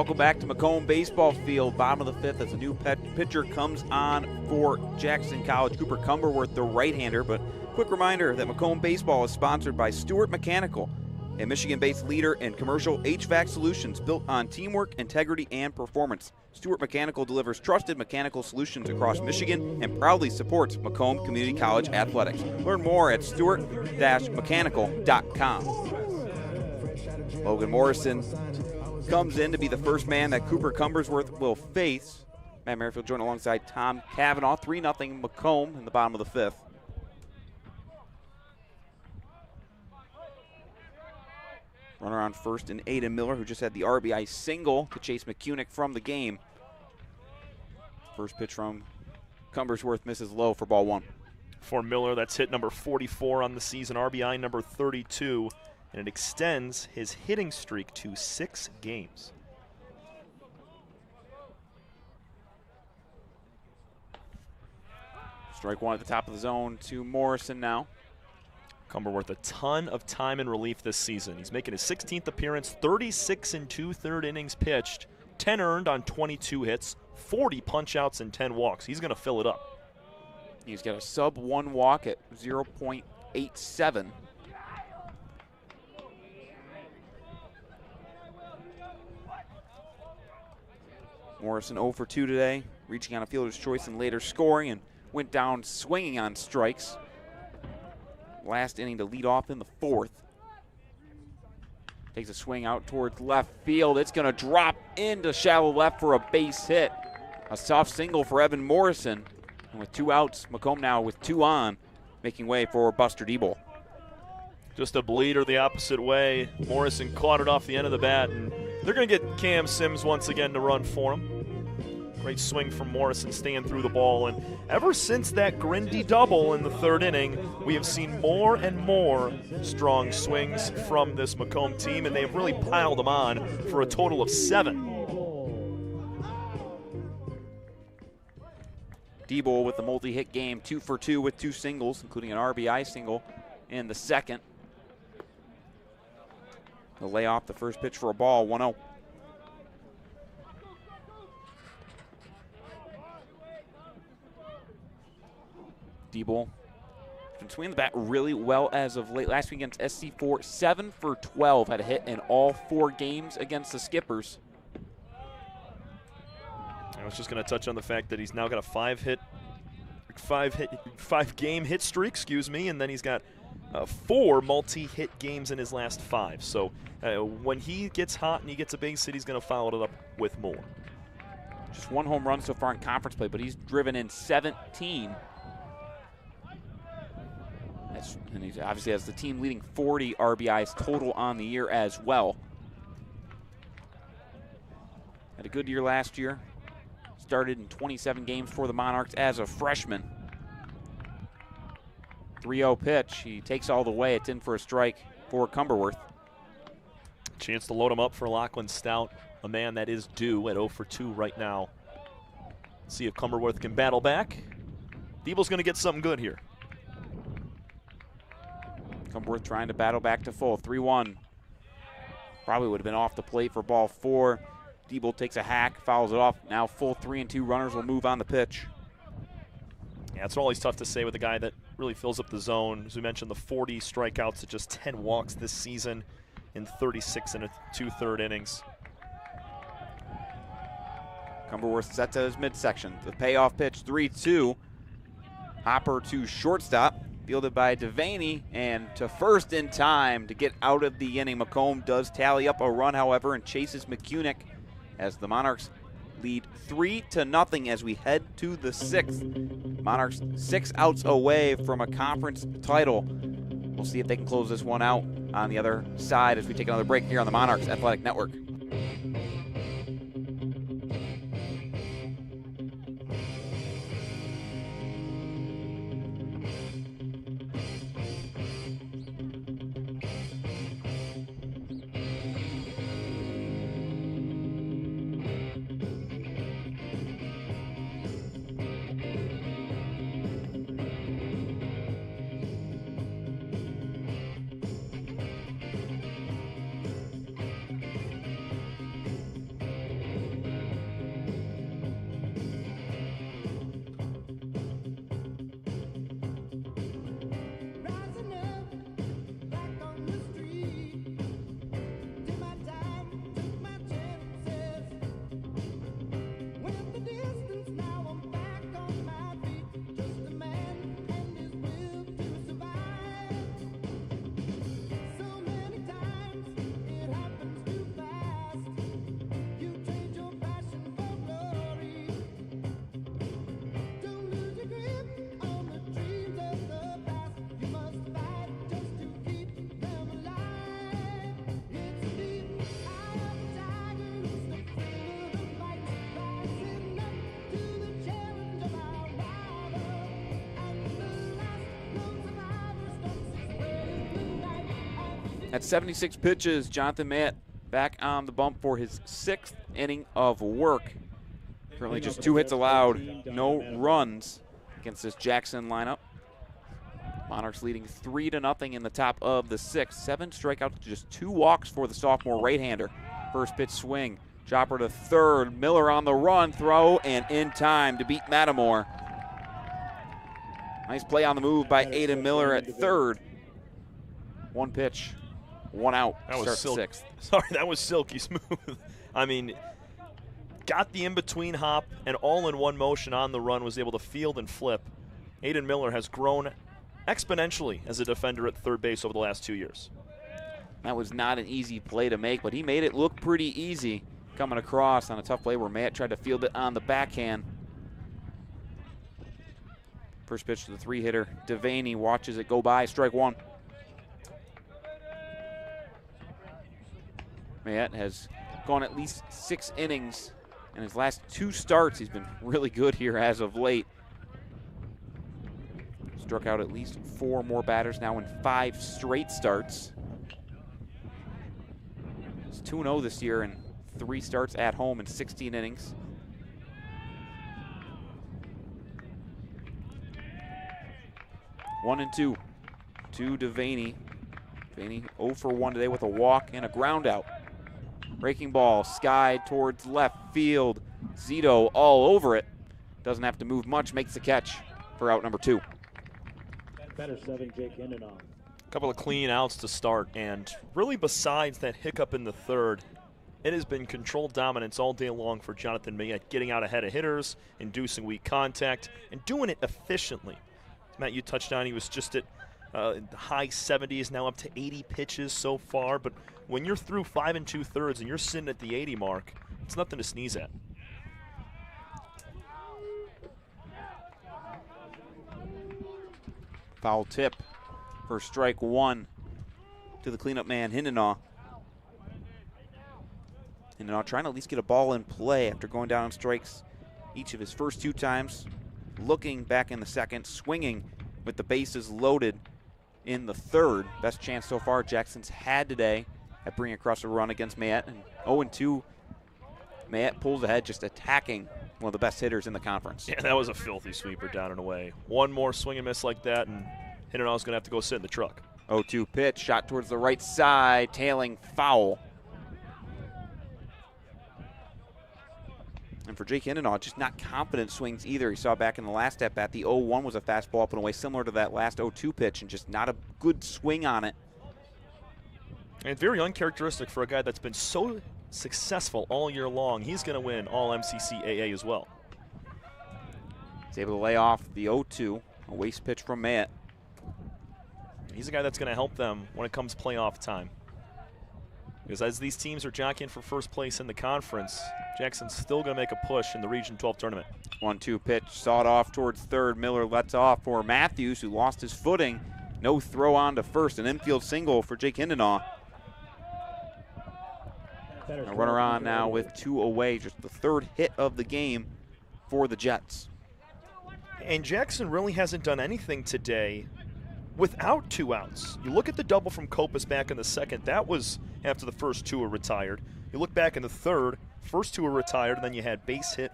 Welcome back to Macomb Baseball Field, bottom of the 5th, as a new pitcher comes on for Jackson College. Cooper Cumberworth, the right-hander, but quick reminder that Macomb Baseball is sponsored by Stewart Mechanical, a Michigan-based leader in commercial HVAC solutions built on teamwork, integrity, and performance. Stewart Mechanical delivers trusted mechanical solutions across Michigan and proudly supports Macomb Community College athletics. Learn more at stewart-mechanical.com. Logan Morrison comes in to be the first man that Cooper Cumberworth will face. Matt Merrifield joined alongside Tom Cavanaugh. 3-0 Macomb in the bottom of the 5th. Runner on first and Aiden Miller, who just had the RBI single to chase McCunick from the game. First pitch from Cumberworth misses low for ball 1.
For Miller, that's hit number 44 on the season, RBI number 32. And it extends his hitting streak to 6 games.
Strike one at the top of the zone to Morrison now.
Cumberworth a ton of time in relief this season. He's making his 16th appearance, 36 and 2/3 innings pitched, 10 earned on 22 hits, 40 punch-outs and 10 walks. He's going to fill it up.
He's got a sub-1 walk at 0.87. Morrison 0 for 2 today, reaching on a fielder's choice and later scoring, and went down swinging on strikes. Last inning to lead off in the 4th. Takes a swing out towards left field. It's going to drop into shallow left for a base hit. A soft single for Evan Morrison. And with 2 outs, Macomb now with 2 on, making way for Buster Diebel.
Just a bleeder the opposite way. Morrison caught it off the end of the bat, and they're going to get Cam Sims once again to run for him. Great swing from Morrison, staying through the ball. And ever since that Grindy double in the 3rd inning, we have seen more and more strong swings from this Macomb team, and they have really piled them on for a total of 7.
Diebel with the multi-hit game, 2 for 2 with 2 singles, including an RBI single in the 2nd. He'll lay off the first pitch for a ball, 1-0. Diebel been swinging the bat really well as of late. Last week against SC4, 7 for 12. Had a hit in all 4 games against the Skippers.
I was just going to touch on the fact that he's now got a 5-game hit streak, and then he's got 4 multi-hit games in his last 5. So when he gets hot and he gets a base hit, he's going to follow it up with more.
Just 1 home run so far in conference play, but he's driven in 17. And he obviously has the team leading 40 RBIs total on the year as well. Had a good year last year. Started in 27 games for the Monarchs as a freshman. 3-0 pitch. He takes all the way. It's in for a strike for Cumberworth.
Chance to load him up for Lachlan Stout, a man that is due at 0 for 2 right now. See if Cumberworth can battle back. Diebel's going to get something good here.
Cumberworth trying to battle back to full. 3-1. Probably would have been off the plate for ball 4. Diebel takes a hack, fouls it off. Now full 3-2 runners will move on the pitch.
Yeah, it's always tough to say with a guy that really fills up the zone. As we mentioned, the 40 strikeouts to just 10 walks this season in 36 and 2/3 innings.
Cumberworth set to his midsection. The payoff pitch, 3-2. Hopper to shortstop, fielded by Devaney, and to first in time to get out of the inning. Macomb does tally up a run, however, and chases McCunick as the Monarchs lead 3-0 as we head to the 6th. Monarchs 6 outs away from a conference title. We'll see if they can close this one out on the other side as we take another break here on the Monarchs Athletic Network. At 76 pitches, Jonathan Matt back on the bump for his 6th inning of work. Currently just 2 hits allowed, no runs against this Jackson lineup. Monarchs leading 3-0 in the top of the 6th. 7 strikeouts, just 2 walks for the sophomore right-hander. First pitch swing, chopper to third. Miller on the run, throw, and in time to beat Mattamore. Nice play on the move by Aiden Miller at third. 1 pitch, 1 out.
That was
sixth.
Sorry, that was silky smooth. I mean, got the in-between hop and all in one motion on the run, was able to field and flip. Aiden Miller has grown exponentially as a defender at third base over the last 2 years.
That was not an easy play to make, but he made it look pretty easy coming across on a tough play where Matt tried to field it on the backhand. First pitch to the 3-hitter. Devaney watches it go by, strike 1. Matt has gone at least 6 innings. In his last 2 starts, he's been really good here as of late. Struck out at least 4 more batters now in 5 straight starts. He's 2-0 this year in 3 starts at home in 16 innings. One and two to Devaney. Devaney 0 for 1 today with a walk and a ground out. Breaking ball, skied towards left field. Zito all over it. Doesn't have to move much, makes the catch for out number 2.
Better 7, Jake Cavanaugh.
A couple of clean outs to start, and really besides that hiccup in the third, it has been controlled dominance all day long for Jonathan Mayette, getting out ahead of hitters, inducing weak contact, and doing it efficiently. Matt, you touched on he was just at the high 70s, now up to 80 pitches so far, but when you're through 5 2/3 and you're sitting at the 80 mark, it's nothing to sneeze at.
Foul tip for strike 1 to the cleanup man, Hindenaw. Hindenaw trying to at least get a ball in play after going down on strikes each of his first 2 times. Looking back in the second, swinging with the bases loaded in the third. Best chance so far Jackson's had today at bringing across a run against Mayette. And 0-2, Mayette pulls ahead, just attacking one of the best hitters in the conference.
Yeah, that was a filthy sweeper down and away. One more swing and miss like that, and Hindenaw's going to have to go sit in the truck.
0-2 pitch, shot towards the right side, tailing foul. And for Jake Hindenaw, just not confident swings either. He saw back in the last at-bat, the 0-1 was a fastball up and away, similar to that last 0-2 pitch, and just not a good swing on it.
And very uncharacteristic for a guy that's been so successful all year long. He's going to win all MCCAA as well.
He's able to lay off the 0-2, a waste pitch from Matt.
He's a guy that's going to help them when it comes playoff time. Because as these teams are jockeying for first place in the conference, Jackson's still going to make a push in the Region 12 tournament.
1-2 pitch, sawed off towards third. Miller lets off for Matthews, who lost his footing. No throw on to first, an infield single for Jake Hindenaw. A runner on now with 2 away, just the 3rd hit of the game for the Jets.
And Jackson really hasn't done anything today without 2 outs. You look at the double from Kopus back in the second, that was after the first 2 were retired. You look back in the third, first 2 were retired, and then you had base hit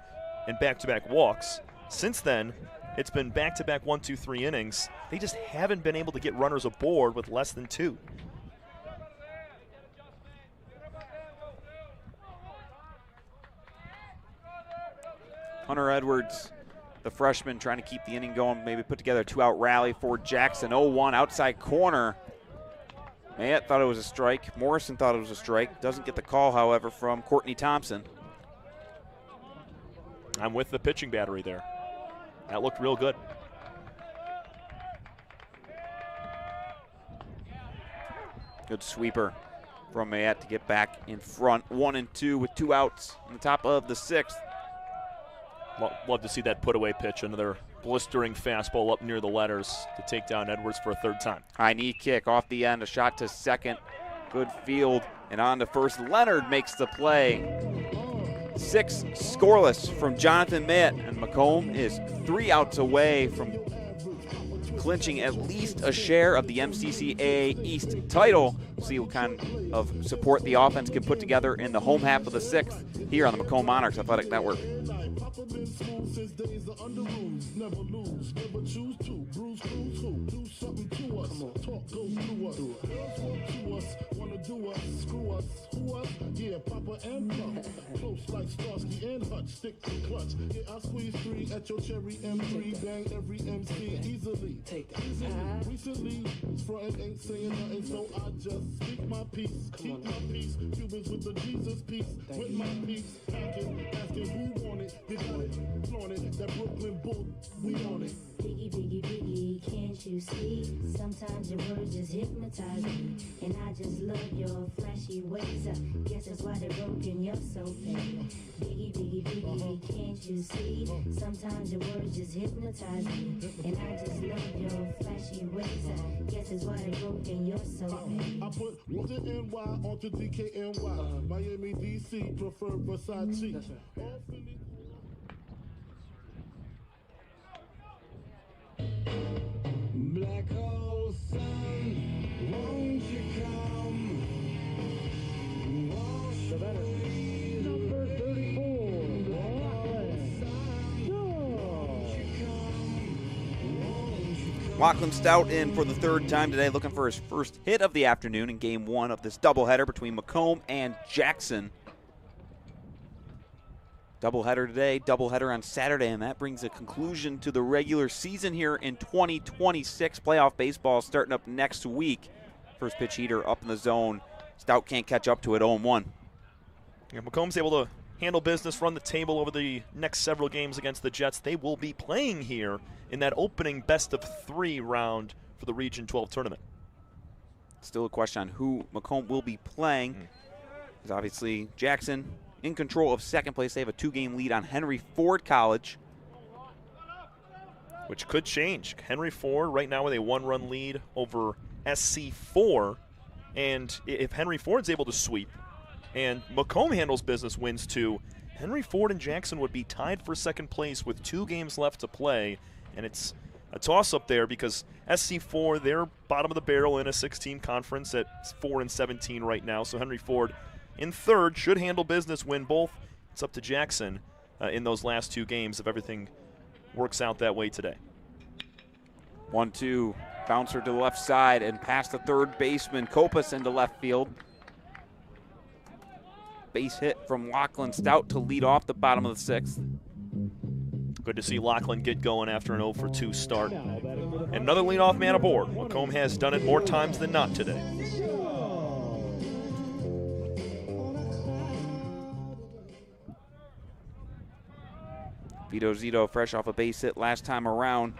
and back-to-back walks. Since then, it's been back-to-back 1, 2, 3 innings. They just haven't been able to get runners aboard with less than 2.
Hunter Edwards, the freshman, trying to keep the inning going, maybe put together a 2-out rally for Jackson. 0-1 outside corner. Mayette thought it was a strike. Morrison thought it was a strike. Doesn't get the call, however, from Courtney Thompson.
I'm with the pitching battery there. That looked real good.
Good sweeper from Mayette to get back in front. 1-2 with 2 outs in the top of the 6th.
Love to see that put-away pitch, another blistering fastball up near the letters to take down Edwards for a 3rd time.
High knee kick off the end, a shot to second. Good field, and on to first. Leonard makes the play. 6 scoreless from Jonathan Mayette, and Macomb is 3 outs away from clinching at least a share of the MCCA East title. See what kind of support the offense can put together in the home half of the 6th here on the Macomb Monarchs Athletic Network.
Yeah, Papa and Pump, close like Starsky and Hutch, stick to clutch. Yeah, I squeeze 3 at your cherry M3, bang every MC easily. Take that. Recently, frontin' ain't saying nothing, so I just speak my peace. Keep my peace. Cubans with the Jesus peace, with my peace. Packing, asking who want it, they got it, flaunt it. That Brooklyn bull, we on it.
Biggie, biggie, biggie, can't you see? Sometimes your words just hypnotize me, and I just love your flashy ways. Guess that's why they're broken, you're so petty. Biggie, biggie, biggie, can't you see? Sometimes your words just hypnotize me, and I just love your flashy ways. Guess that's why they're broken, you're so petty.
I put the NY onto DKNY. Miami, DC, prefer Versace.
That's right. Black hole sun, won't you come?
Number 34,
Lachlan Stout in for the 3rd time today, looking for his first hit of the afternoon in Game 1 of this doubleheader between Macomb and Jackson. Doubleheader today, doubleheader on Saturday, and that brings a conclusion to the regular season here in 2026. Playoff baseball starting up next week. First pitch heater up in the zone. Stout can't catch up to it, 0-1.
Yeah, Macomb's able to handle business, run the table over the next several games against the Jets. They will be playing here in that opening best-of-3 round for the Region 12 tournament.
Still a question on who Macomb will be playing. Because obviously Jackson in control of second place. They have a 2-game lead on Henry Ford College,
which could change. Henry Ford right now with a 1-run lead over SC4. And if Henry Ford's able to sweep and Macomb handles business, wins 2, Henry Ford and Jackson would be tied for second place with 2 games left to play. And it's a toss-up there because SC4, they're bottom of the barrel in a 6-team conference at 4-17 right now. So Henry Ford in 3rd should handle business, win both. It's up to Jackson in those last 2 games if everything works out that way today.
1-2, bouncer to the left side and past the third baseman. Copas into left field. Base hit from Lachlan Stout to lead off the bottom of the 6th.
Good to see Lachlan get going after an 0-for-2 start. And another leadoff man aboard. Macomb has done it more times than not today.
Vito Zito fresh off a base hit last time around.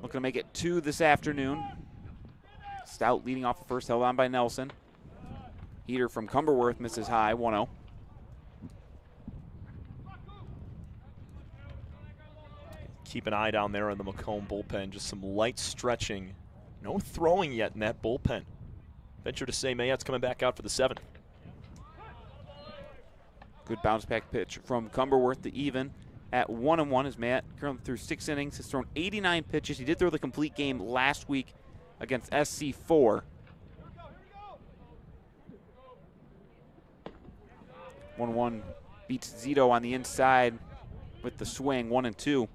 Looking to make it 2 this afternoon. Stout leading off the first, held on by Nelson. Heater from Cumberworth misses high, 1-0.
Keep an eye down there in the Macomb bullpen. Just some light stretching. No throwing yet in that bullpen. Venture to say Mayette's coming back out for the 7th.
Good bounce back pitch from Cumberworth to even at 1-1 as Matt currently through 6 innings, has thrown 89 pitches. He did throw the complete game last week against SC4. 1-1 beats Zito on the inside with the swing, 1-2.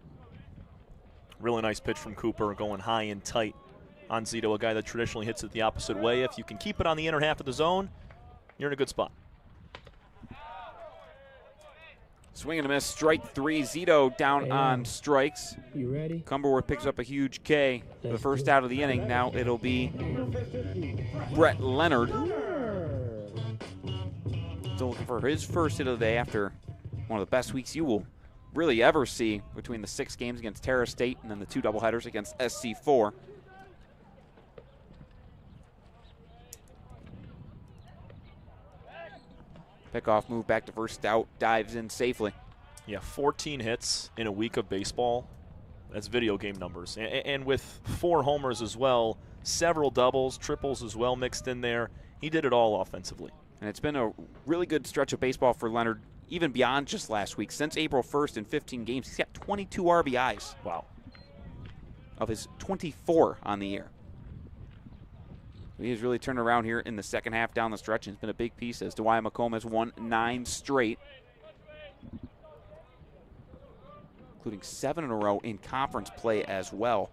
Really nice pitch from Cooper, going high and tight on Zito, a guy that traditionally hits it the opposite way. If you can keep it on the inner half of the zone, you're in a good spot.
Swing and a miss, strike 3. Zito down on strikes.
You ready?
Cumberworth picks up a huge K for the first out of the inning. Now it'll be Brett Leonard. Still looking for his first hit of the day after one of the best weeks you will really ever see between the 6 games against Terra State and then the 2 doubleheaders against SC4. Pickoff move back to first. Stout dives in safely.
Yeah, 14 hits in a week of baseball. That's video game numbers. And with 4 homers as well, several doubles, triples as well mixed in there. He did it all offensively.
And it's been a really good stretch of baseball for Leonard, even beyond just last week. Since April 1st in 15 games, he's got 22 RBIs.
Wow.
of his 24 on the year. He has really turned around here in the second half down the stretch, and it's been a big piece as Dwight Macomb has won 9 straight, including 7 in a row in conference play as well.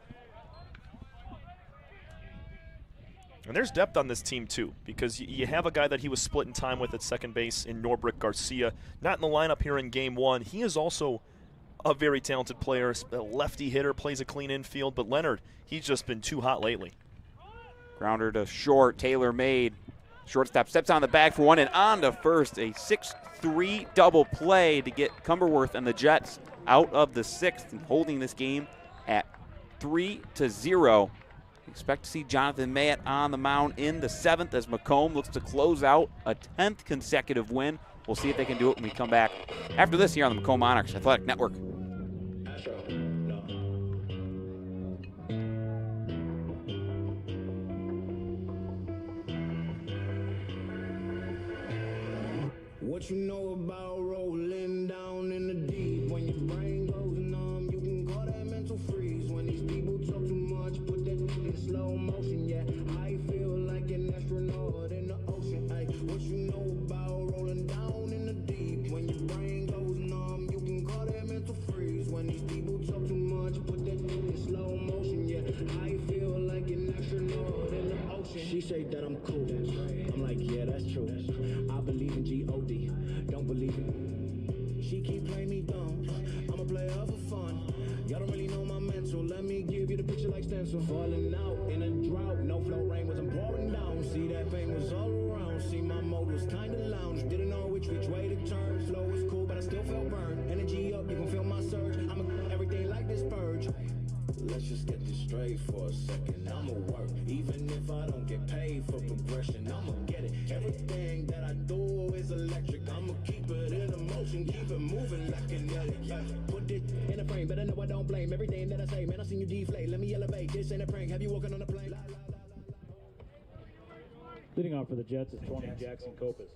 And there's depth on this team, too, because you have a guy that he was splitting time with at second base in Norbert Garcia. Not in the lineup here in Game 1. He is also a very talented player, a lefty hitter, plays a clean infield. But Leonard, he's just been too hot lately.
Grounder to short, Taylor made. Shortstop steps on the bag for one and on to first. A 6-3 double play to get Cumberworth and the Jets out of the 6th and holding this game at 3-0. Expect to see Jonathan Mayett on the mound in the 7th as Macomb looks to close out a 10th consecutive win. We'll see if they can do it when we come back after this here on the Macomb Monarchs Athletic Network.
What you know about rolling down in the deep? When your brain goes numb, you can call that mental freeze. When these people talk too much, put that in slow motion. Yeah, I feel like an astronaut in the ocean. Ay, what you know about rolling down in the deep? When your brain goes numb, you can call that mental freeze. When these people talk too much, put that in slow motion. Yeah, I feel like an astronaut in the ocean. She say that I'm cool. I'm like, yeah, that's true. I believe in G.O.D. Don't believe it. She keep playing me dumb. I'm a player for fun. Y'all don't really know my mental. Let me give you the picture like stencil. Falling out in a drought. No flow rain wasn't pouring down. See that pain was all around. See my mode was kinda lounge. Didn't know which way to turn. Flow was cool, but I still felt burned. Energy up, you can feel my surge. I'm everything like this purge. Let's just get this straight for a second. I'ma work, even if I don't get paid for progression. I'ma get it. Everything that I do is electric. I'ma keep it in motion, keep it moving like kinetic. Yeah. Put it in a frame, better know I don't blame everything that I say. Man, I seen you deflate. Let me elevate. This ain't a prank. Have you walking on a plane?
Leading off for the Jets is 20 Jackson Kopis.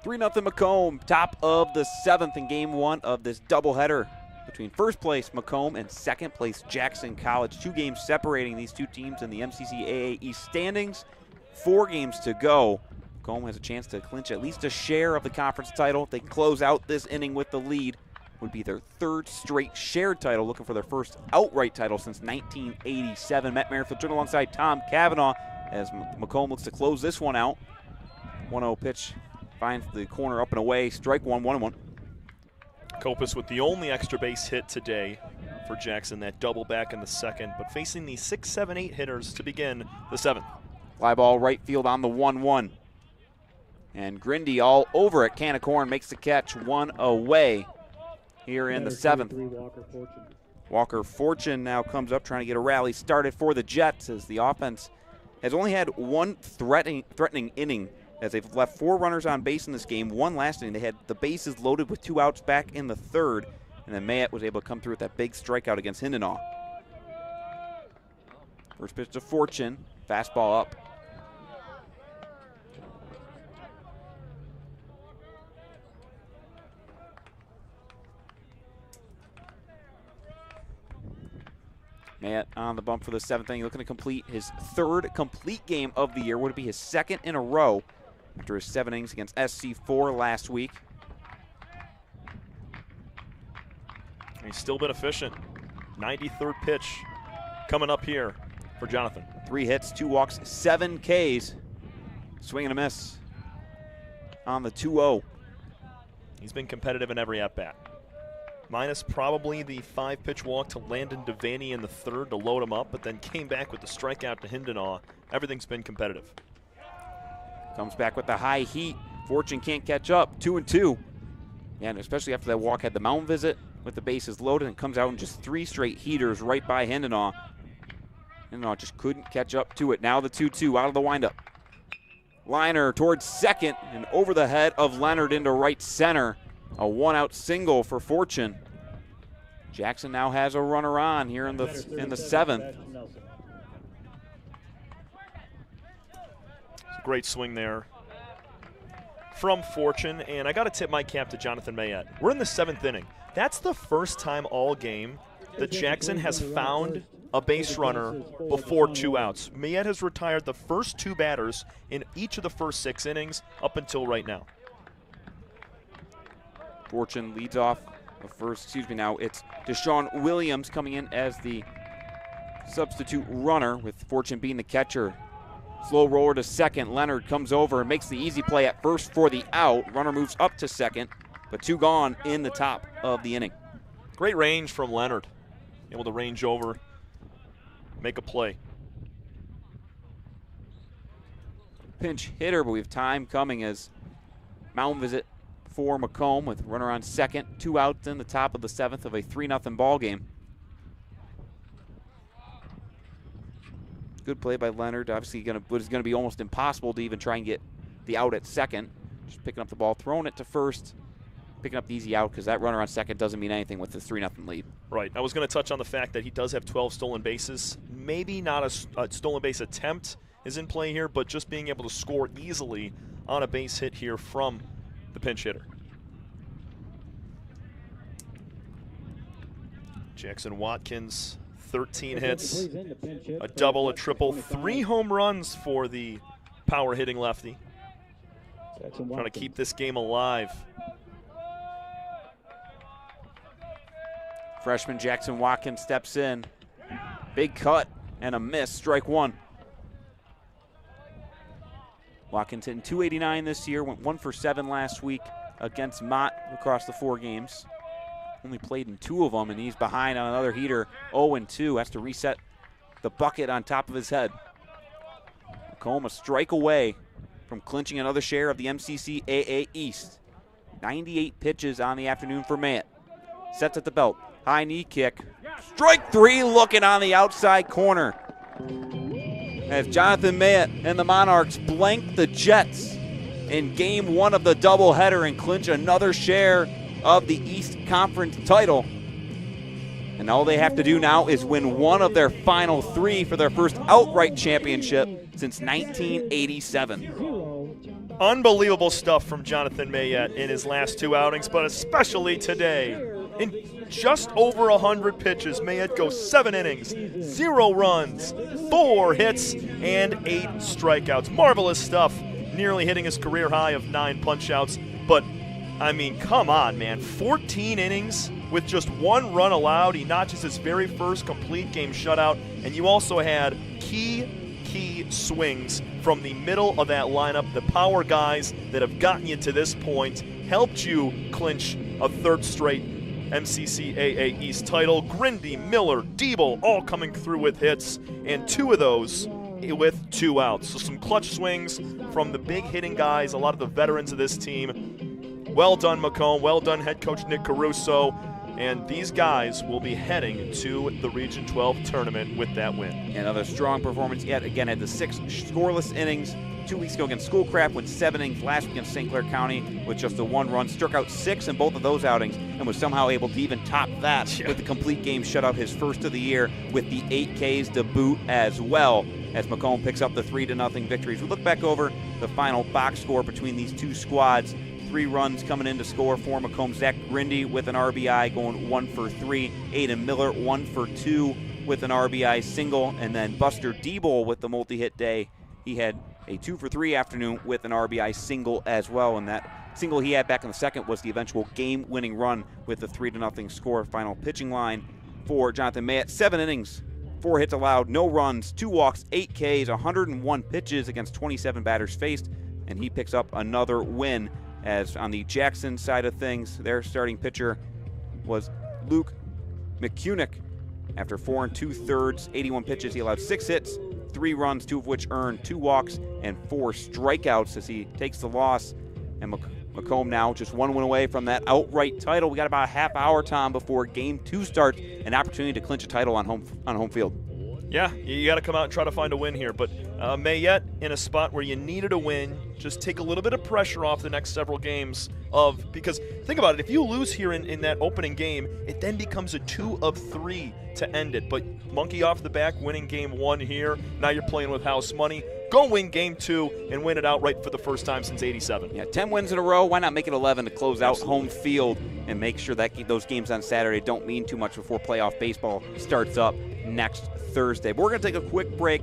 3-0 Macomb, top of the 7th in Game 1 of this doubleheader between first place Macomb and second place Jackson College. 2 games separating these two teams in the MCCAA East standings. 4 games to go. Macomb has a chance to clinch at least a share of the conference title. If they close out this inning with the lead, would be their 3rd straight shared title, looking for their first outright title since 1987. Matt Merrifield joined alongside Tom Cavanaugh as Macomb looks to close this one out. 1-0 pitch finds the corner up and away. Strike one, 1-1.
Kopis with the only extra base hit today for Jackson, that double back in the 2nd, but facing the 6, 7, 8 hitters to begin the 7th.
Fly ball right field on the 1-1. And Grindy all over it. Can of Corn makes the catch, 1 away here in the 7th. Walker Fortune now comes up trying to get a rally started for the Jets as the offense has only had 1 threatening inning as they've left 4 runners on base in this game. 1 last inning. They had the bases loaded with 2 outs back in the 3rd, and then Mayett was able to come through with that big strikeout against Hindenaw. First pitch to Fortune, fastball up. Mayett on the bump for the 7th inning, looking to complete his 3rd complete game of the year. Would it be his 2nd in a row after his 7 innings against SC4 last week?
He's still been efficient. 93rd pitch coming up here for Jonathan.
3 hits, 2 walks, 7 Ks. Swing and a miss on the 2-0.
He's been competitive in every at-bat. Minus probably the 5-pitch walk to Landon Devaney in the 3rd to load him up, but then came back with the strikeout to Hindenaw. Everything's been competitive.
Comes back with the high heat. Fortune can't catch up. 2-2. Yeah, and especially after that walk, had the mound visit with the bases loaded and comes out in just 3 straight heaters right by Hindenaw. Hindenaw just couldn't catch up to it. Now the 2-2 out of the windup. Liner towards second and over the head of Leonard into right center. A 1-out single for Fortune. Jackson now has a runner on here in the 7th.
Great swing there from Fortune, and I got to tip my cap to Jonathan Mayett. We're in the 7th inning. That's the first time all game that Jackson has found a base runner before 2 outs. Mayette has retired the first 2 batters in each of the first 6 innings up until right now.
Fortune leads off the first, now it's Deshaun Williams coming in as the substitute runner, with Fortune being the catcher. Slow roller to second. Leonard comes over and makes the easy play at first for the out. Runner moves up to second, but 2 gone in the top of the inning.
Great range from Leonard. Able to range over, make a play.
Pinch hitter, but we have time coming as mound visit for Macomb with runner on second. 2 outs in the top of the 7th of a 3-0 ball game. Good play by Leonard. Obviously, was going to be almost impossible to even try and get the out at second. Just picking up the ball, throwing it to first, picking up the easy out, because that runner on second doesn't mean anything with the 3-0 lead.
Right. I was going to touch on the fact that he does have 12 stolen bases. Maybe not a stolen base attempt is in play here, but just being able to score easily on a base hit here from the pinch hitter. Jackson Watkins, 13 hits, a double, a triple, 3 home runs for the power hitting lefty. Trying to keep this game alive.
Freshman Jackson Watkins steps in. Big cut and a miss, strike 1. Watkins hitting .289 this year, went 1 for 7 last week against Mott across the 4 games. Only played in 2 of them, and he's behind on another heater, 0-2. Has to reset the bucket on top of his head. Macomb a strike away from clinching another share of the MCCAA East. 98 pitches on the afternoon for Mayette. Sets at the belt. High knee kick. Strike 3 looking on the outside corner. As Jonathan Mayette and the Monarchs blank the Jets in game 1 of the doubleheader and clinch another share of the East Conference title. And all they have to do now is win 1 of their final 3 for their first outright championship since 1987.
Unbelievable stuff from Jonathan Mayette in his last 2 outings, but especially today. In just over 100 pitches, Mayette goes 7 innings, 0 runs, 4 hits, and 8 strikeouts. Marvelous stuff, nearly hitting his career high of 9 punch-outs. But, I mean, come on, man. 14 innings with just 1 run allowed. He notches his very first complete game shutout, and you also had key swings from the middle of that lineup. The power guys that have gotten you to this point helped you clinch a 3rd straight MCCAA East title. Grindy, Miller, Diebel all coming through with hits, and 2 of those with 2 outs. So some clutch swings from the big hitting guys, a lot of the veterans of this team. Well done, Macomb. Well done, head coach Nick Caruso. And these guys will be heading to the Region 12 tournament with that win.
Another strong performance yet again. Had the 6 scoreless innings 2 weeks ago against Schoolcraft, went 7 innings last week against St. Clair County with just the 1 run. Struck out 6 in both of those outings and was somehow able to even top that with the complete game shutout, his first of the year, with the 8 Ks to boot as well, as Macomb picks up the 3-0 victories. We look back over the final box score between these 2 squads. 3 runs coming in to score for Macomb. Zach Grindy with an RBI going 1 for 3. Aiden Miller 1 for 2 with an RBI single. And then Buster Diebel with the multi-hit day. He had a 2 for 3 afternoon with an RBI single as well. And that single he had back in the 2nd was the eventual game-winning run with the 3-0 score. Final pitching line for Jonathan Mayette. 7 innings, 4 hits allowed, no runs, 2 walks, 8 Ks, 101 pitches against 27 batters faced. And he picks up another win. As on the Jackson side of things, their starting pitcher was Luke McCunick. After 4 2/3, 81 pitches, he allowed 6 hits, 3 runs, 2 of which earned 2 walks and 4 strikeouts as he takes the loss. And Macomb now just 1 win away from that outright title. We got about a half hour, Tom, before Game 2 starts. An opportunity to clinch a title on home field.
Yeah, you got to come out and try to find a win here. But Mayette in a spot where you needed a win, just take a little bit of pressure off the next several games because think about it, if you lose here in that opening game, it then becomes a 2 of 3 to end it. But monkey off the back, winning game 1 here. Now you're playing with house money. go win Game 2 and win it outright for the first time since '87.
Yeah, 10 wins in a row. Why not make it 11 to close out home field and make sure that those games on Saturday don't mean too much before playoff baseball starts up next Thursday. But we're going to take a quick break.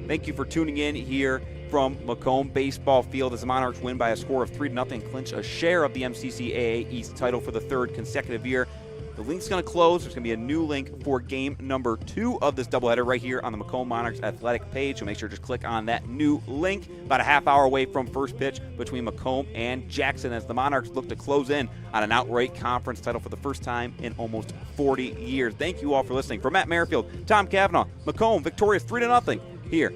Thank you for tuning in here from Macomb Baseball Field as the Monarchs win by a score of 3-0, clinch a share of the MCCAA East title for the third consecutive year. The link's going to close. There's going to be a new link for game number 2 of this doubleheader right here on the Macomb Monarchs Athletic page. So make sure to just click on that new link. About a half hour away from first pitch between Macomb and Jackson as the Monarchs look to close in on an outright conference title for the first time in almost 40 years. Thank you all for listening. For Matt Merrifield, Tom Cavanaugh, Macomb victorious 3-0 here